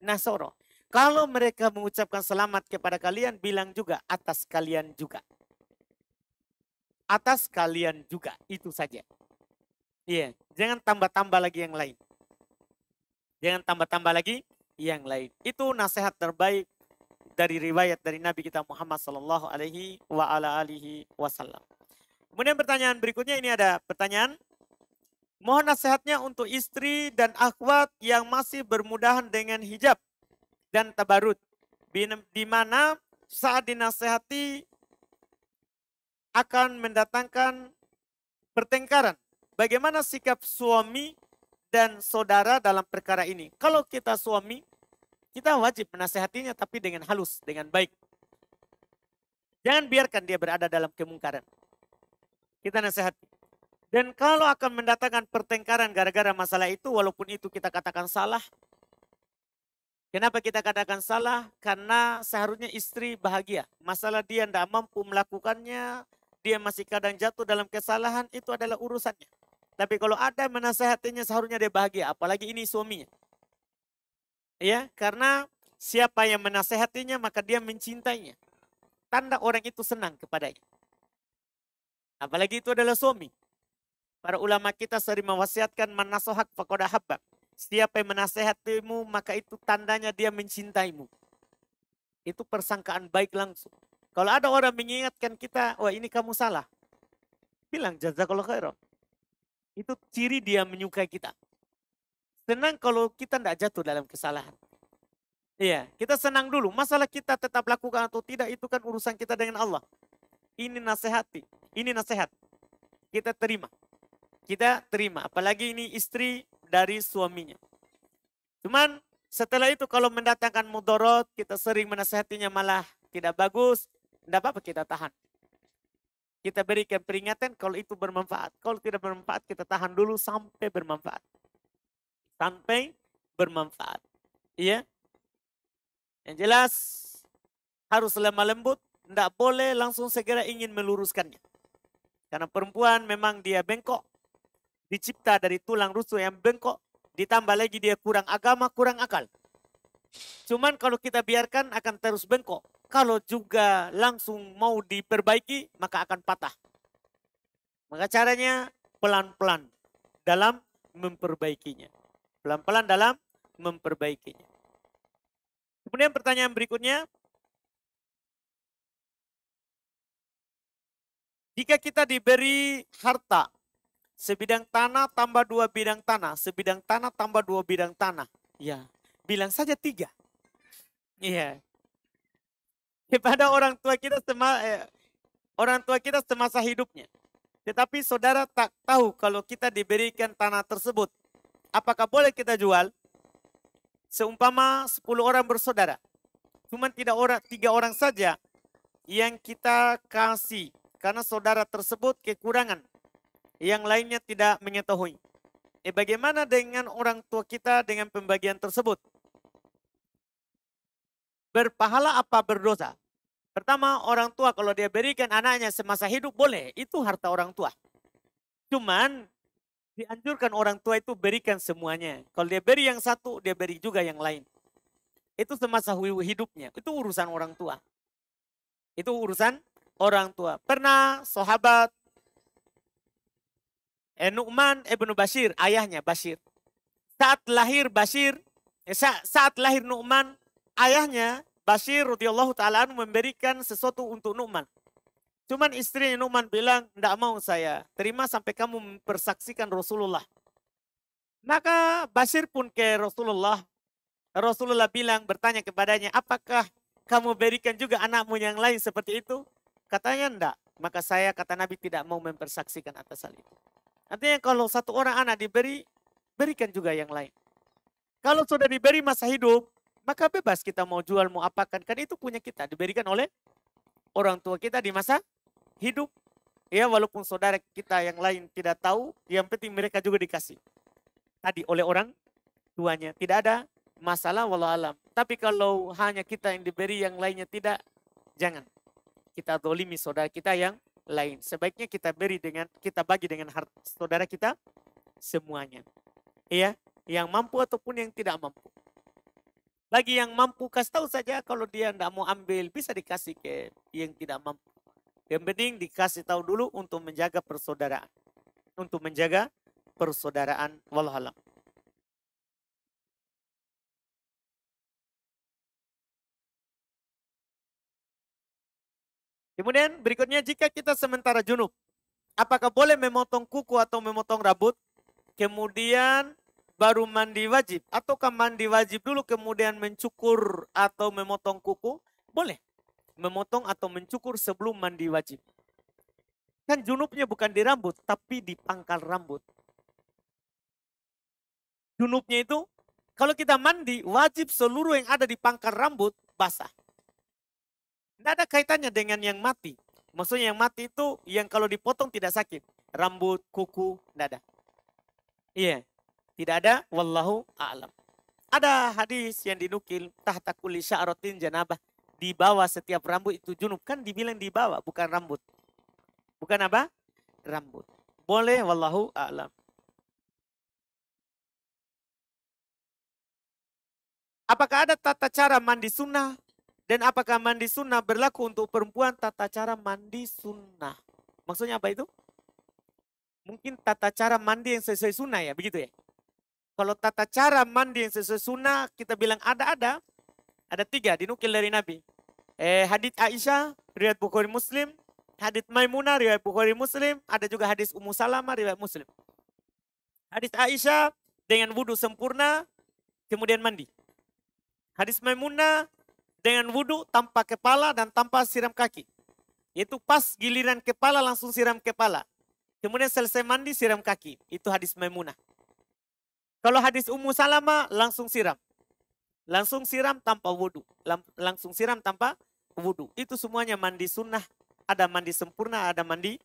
[SPEAKER 1] Nasoro. Kalau mereka mengucapkan selamat kepada kalian, bilang juga atas kalian juga. Atas kalian juga. Itu saja. Iya, jangan tambah-tambah lagi yang lain. Jangan tambah-tambah lagi yang lain. Itu nasihat terbaik dari riwayat dari Nabi kita Muhammad sallallahu alaihi wasallam. Kemudian pertanyaan berikutnya, ini ada pertanyaan. Mohon nasihatnya untuk istri dan akhwat yang masih bermudahan dengan hijab dan tabarut. Di mana saat dinasihati akan mendatangkan pertengkaran. Bagaimana sikap suami dan saudara dalam perkara ini? Kalau kita suami, kita wajib menasehatinya tapi dengan halus, dengan baik. Jangan biarkan dia berada dalam kemungkaran. Kita nasihati. Dan kalau akan mendatangkan pertengkaran gara-gara masalah itu, walaupun itu kita katakan salah. Kenapa kita katakan salah? Karena seharusnya istri bahagia. Masalah dia tidak mampu melakukannya, dia masih kadang jatuh dalam kesalahan, itu adalah urusannya. Tapi kalau ada menasehatinya seharusnya dia bahagia, apalagi ini suaminya. Ya, karena siapa yang menasehatinya maka dia mencintainya. Tanda orang itu senang kepadanya. Apalagi itu adalah suami. Para ulama kita sering mewasiatkan man nasohak faqad ahabbak. Siapa yang menasehatimu maka itu tandanya dia mencintaimu. Itu persangkaan baik langsung. Kalau ada orang mengingatkan kita, wah ini kamu salah. Bilang jazakallahu khairan. Itu ciri dia menyukai kita. Senang kalau kita tidak jatuh dalam kesalahan. Iya, kita senang dulu. Masalah kita tetap lakukan atau tidak, itu kan urusan kita dengan Allah. Ini nasihati, ini nasihat. Kita terima. Kita terima. Apalagi ini istri dari suaminya. Cuman setelah itu kalau mendatangkan mudarat, kita sering menasihatinya malah tidak bagus. Tidak apa-apa, kita tahan. Kita berikan peringatan kalau itu bermanfaat. Kalau tidak bermanfaat, kita tahan dulu sampai bermanfaat. Sampai bermanfaat. Iya. Yang jelas, harus lemah lembut. Tidak boleh langsung segera ingin meluruskannya. Karena perempuan memang dia bengkok. Dicipta dari tulang rusuk yang bengkok. Ditambah lagi dia kurang agama, kurang akal. Cuman kalau kita biarkan akan terus bengkok. Kalau juga langsung mau diperbaiki, maka akan patah. Maka caranya pelan-pelan dalam memperbaikinya. Pelan-pelan dalam memperbaikinya. Kemudian pertanyaan berikutnya. Jika kita diberi harta, sebidang tanah tambah 2 bidang tanah, sebidang tanah tambah 2 bidang tanah. Ya, bilang saja 3. Iya. Kepada orang tua kita semasa hidupnya. Tetapi saudara tak tahu kalau kita diberikan tanah tersebut, apakah boleh kita jual? Seumpama 10 orang bersaudara. Cuma 3 orang saja yang kita kasih. Karena saudara tersebut kekurangan. Yang lainnya tidak mengetahui. Bagaimana dengan orang tua kita dengan pembagian tersebut? Berpahala apa berdosa? Pertama, orang tua kalau dia berikan anaknya semasa hidup boleh. Itu harta orang tua. Cuman dianjurkan orang tua itu berikan semuanya. Kalau dia beri yang satu, dia beri juga yang lain. Itu semasa hidupnya. Itu urusan orang tua. Itu urusan orang tua. Pernah sahabat Nu'man ibnu Bashir, ayahnya Bashir. Saat lahir Nu'man, ayahnya Bashir radhiyallahu ta'ala memberikan sesuatu untuk Nu'man. Cuman istrinya Nu'man bilang, tidak mau saya terima sampai kamu mempersaksikan Rasulullah. Maka Bashir pun ke Rasulullah. Rasulullah bilang, bertanya kepadanya, apakah kamu berikan juga anakmu yang lain seperti itu? Katanya enggak. Maka saya, kata Nabi, tidak mau mempersaksikan atas hal itu. Artinya kalau satu orang anak diberi, berikan juga yang lain. Kalau sudah diberi masa hidup, maka bebas kita mau jual, mau apakan. Kan itu punya kita, diberikan oleh orang tua kita di masa hidup. Ya, walaupun saudara kita yang lain tidak tahu, yang penting mereka juga dikasih. Tadi oleh orang tuanya. Tidak ada masalah, wallahu alam. Tapi kalau hanya kita yang diberi, yang lainnya tidak, jangan. Kita dolimi saudara kita yang lain. Sebaiknya kita bagi dengan saudara kita semuanya. Iya, yang mampu ataupun yang tidak mampu. Bagi yang mampu, kasih tahu saja. Kalau dia tidak mau ambil, bisa dikasih ke yang tidak mampu. Yang penting dikasih tahu dulu untuk menjaga persaudaraan. Untuk menjaga persaudaraan, wallahu alam. Kemudian berikutnya, jika kita sementara junub, apakah boleh memotong kuku atau memotong rambut, kemudian baru mandi wajib? Ataukah mandi wajib dulu kemudian mencukur atau memotong kuku? Boleh memotong atau mencukur sebelum mandi wajib. Kan junubnya bukan di rambut, tapi di pangkal rambut. Junubnya itu, kalau kita mandi, wajib seluruh yang ada di pangkal rambut basah. Tidak ada kaitannya dengan yang mati. Maksudnya yang mati itu yang kalau dipotong tidak sakit. Rambut, kuku, tidak ada. Iya, tidak ada. Wallahu a'lam. Ada hadis yang dinukil, tahta kulli sya'ratin janabah. Di bawah setiap rambut itu junub. Kan dibilang di bawah, bukan rambut. Bukan apa? Rambut. Boleh, wallahu a'lam. Apakah ada tata cara mandi sunnah? Dan apakah mandi sunnah berlaku untuk perempuan? Tata cara mandi sunnah. Maksudnya apa itu? Mungkin tata cara mandi yang sesuai sunnah ya, begitu ya? Kalau tata cara mandi yang sesuai sunnah, kita bilang ada. Ada 3, dinukil dari Nabi. Hadits Aisyah, riwayat Bukhari Muslim. Hadits Maimunah, riwayat Bukhari Muslim. Ada juga hadits Ummu Salamah, riwayat Muslim. Hadits Aisyah, dengan wudhu sempurna, kemudian mandi. Hadits Maimunah, dengan wudhu tanpa kepala dan tanpa siram kaki. Yaitu pas giliran kepala langsung siram kepala. Kemudian selesai mandi siram kaki. Itu hadis Maimunah. Kalau hadis Ummu Salamah langsung siram. Langsung siram tanpa wudhu. Langsung siram tanpa wudhu. Itu semuanya mandi sunnah. Ada mandi sempurna, ada mandi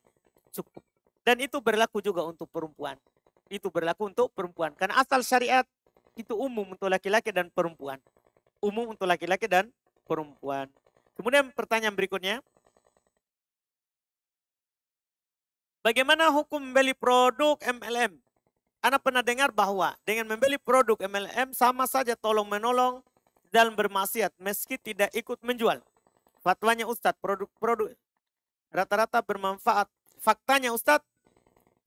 [SPEAKER 1] cukup. Dan itu berlaku juga untuk perempuan. Itu berlaku untuk perempuan. Karena asal syariat itu umum untuk laki-laki dan perempuan. Umum untuk laki-laki dan perempuan. Kemudian pertanyaan berikutnya. Bagaimana hukum membeli produk MLM? Anda pernah dengar bahwa dengan membeli produk MLM sama saja tolong-menolong dalam bermaksiat meski tidak ikut menjual. Fatwanya Ustadz, produk-produk rata-rata bermanfaat. Faktanya Ustadz,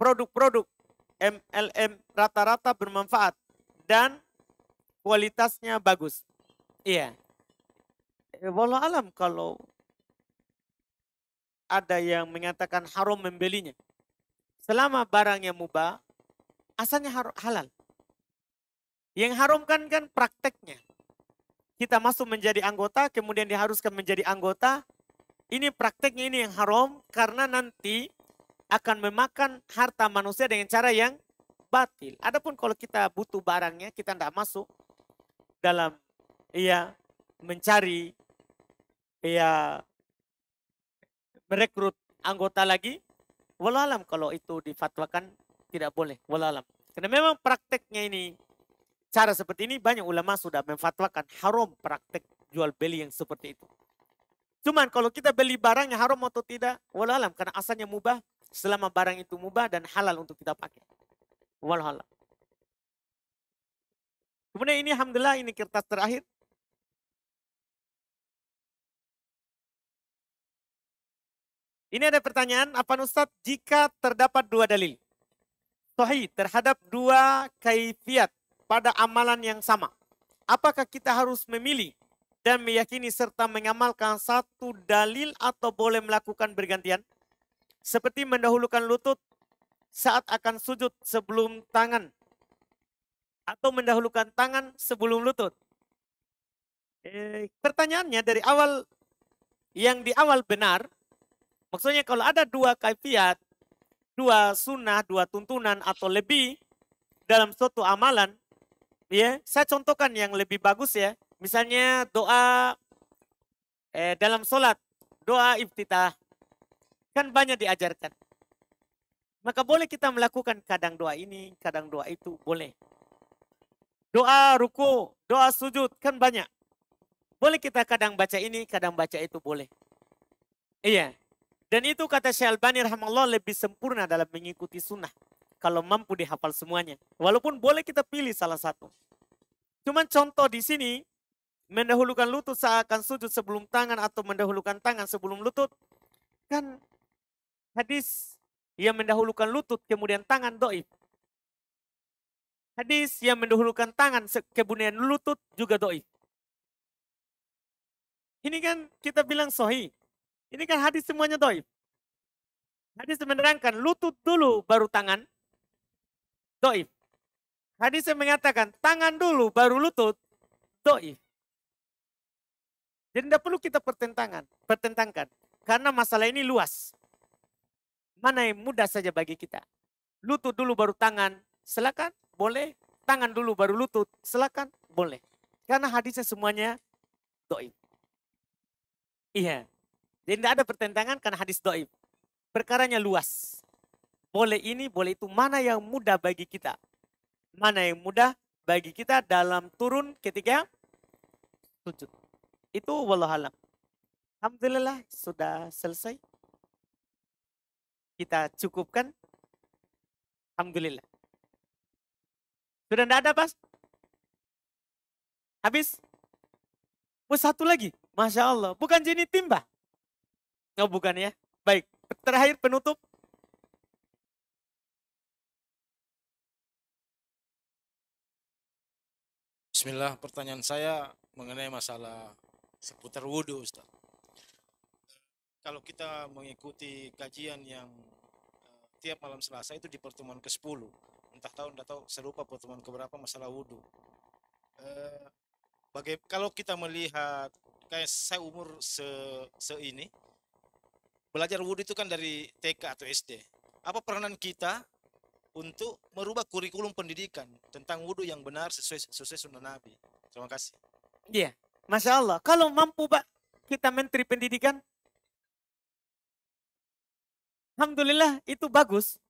[SPEAKER 1] produk-produk MLM rata-rata bermanfaat dan kualitasnya bagus. Iya. Wallahu alam kalau ada yang mengatakan haram membelinya. Selama barangnya mubah, asalnya halal. Yang haramkan kan prakteknya. Kita masuk menjadi anggota, kemudian diharuskan menjadi anggota. Ini prakteknya ini yang haram karena nanti akan memakan harta manusia dengan cara yang batil. Adapun kalau kita butuh barangnya, kita tidak masuk dalam mencari merekrut anggota lagi. Wallahu alam kalau itu difatwakan tidak boleh. Wallahu alam. Karena memang prakteknya ini, cara seperti ini banyak ulama sudah memfatwakan haram praktek jual beli yang seperti itu. Cuman kalau kita beli barangnya haram atau tidak, wallahu alam. Karena asalnya mubah, selama barang itu mubah dan halal untuk kita pakai. Wallahu alam. Kemudian ini alhamdulillah ini kertas terakhir. Ini ada pertanyaan, apa Ustadz jika terdapat 2 dalil sahih terhadap 2 kaifiat pada amalan yang sama, apakah kita harus memilih dan meyakini serta mengamalkan satu dalil atau boleh melakukan bergantian. Seperti mendahulukan lutut saat akan sujud sebelum tangan. Atau mendahulukan tangan sebelum lutut. Pertanyaannya dari awal, yang di awal benar. Maksudnya kalau ada dua kaifiat, dua sunnah, dua tuntunan atau lebih dalam suatu amalan, ya, saya contohkan yang lebih bagus ya. Misalnya doa dalam sholat, doa iftitah, kan banyak diajarkan. Maka boleh kita melakukan kadang doa ini, kadang doa itu, boleh. Doa ruku, doa sujud, kan banyak. Boleh kita kadang baca ini, kadang baca itu, boleh. Iya. Dan itu kata Syekh Albani rahimahullah lebih sempurna dalam mengikuti sunnah. Kalau mampu dihafal semuanya. Walaupun boleh kita pilih salah satu. Cuman contoh di sini, mendahulukan lutut saat akan sujud sebelum tangan atau mendahulukan tangan sebelum lutut. Kan hadis yang mendahulukan lutut kemudian tangan doib. Hadis yang mendahulukan tangan kemudian lutut juga doib. Ini kan kita bilang sahih. Ini kan hadis semuanya doib. Hadis menerangkan lutut dulu baru tangan, doib. Hadis yang mengatakan tangan dulu baru lutut, doib. Jadi tidak perlu kita pertentangkan. Karena masalah ini luas. Mana yang mudah saja bagi kita. Lutut dulu baru tangan, silakan, boleh. Tangan dulu baru lutut, silakan, boleh. Karena hadisnya semuanya doib. Iya. Jadi tidak ada pertentangan karena hadis doib. Perkaranya luas. Boleh ini, boleh itu. Mana yang mudah bagi kita? Mana yang mudah bagi kita dalam turun ketika sujud. Itu wallahualam. Alhamdulillah sudah selesai. Kita cukupkan. Alhamdulillah. Sudah tidak ada, Pas? Habis? Oh, satu lagi. Masya Allah. Bukan jenis timba. Oh, bukan ya. Baik. Terakhir penutup.
[SPEAKER 2] Bismillah, pertanyaan saya mengenai masalah seputar wudhu, Ustaz. Kalau kita mengikuti kajian yang tiap malam Selasa itu di pertemuan ke-10, entah tahu serupa pertemuan keberapa masalah wudhu. Kalau kita melihat, kayak saya umur ini, belajar wudhu itu kan dari TK atau SD. Apa peranan kita untuk merubah kurikulum pendidikan tentang wudhu yang benar sesuai sunnah Nabi? Terima kasih.
[SPEAKER 1] Iya, Masya Allah. Kalau mampu, Pak, kita Menteri Pendidikan, alhamdulillah itu bagus.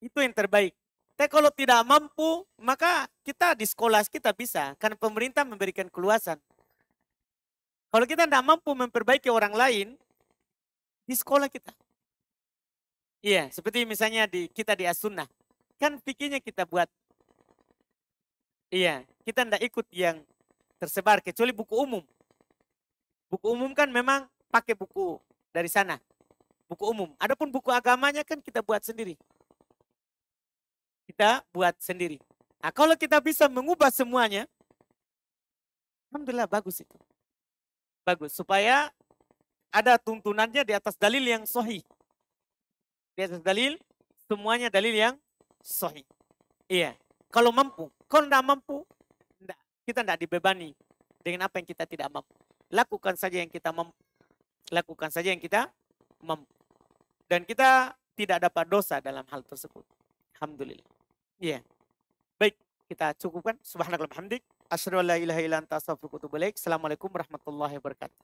[SPEAKER 1] Itu yang terbaik. Tapi kalau tidak mampu, maka kita di sekolah kita bisa. Karena pemerintah memberikan keluasan. Kalau kita tidak mampu memperbaiki orang lain, di sekolah kita. Iya, seperti misalnya kita di As-Sunnah. Kan fikirnya kita buat. Iya, kita tidak ikut yang tersebar, kecuali buku umum. Buku umum kan memang pakai buku dari sana. Buku umum. Adapun buku agamanya kan kita buat sendiri. Kita buat sendiri. Nah, kalau kita bisa mengubah semuanya, alhamdulillah bagus itu. Bagus. Supaya ada tuntunannya di atas dalil yang sahih. Di atas dalil, semuanya dalil yang sahih. Iya. Kalau mampu. Kalau tidak mampu, kita tidak dibebani dengan apa yang kita tidak mampu. Lakukan saja yang kita mampu. Lakukan saja yang kita mampu. Dan kita tidak dapat dosa dalam hal tersebut. Alhamdulillah. Iya. Baik, kita cukupkan. Subhanallah hamdik. Asyhadu an la ilaha illa anta astaghfiruka wa atubu ilaik. Assalamualaikum warahmatullahi wabarakatuh.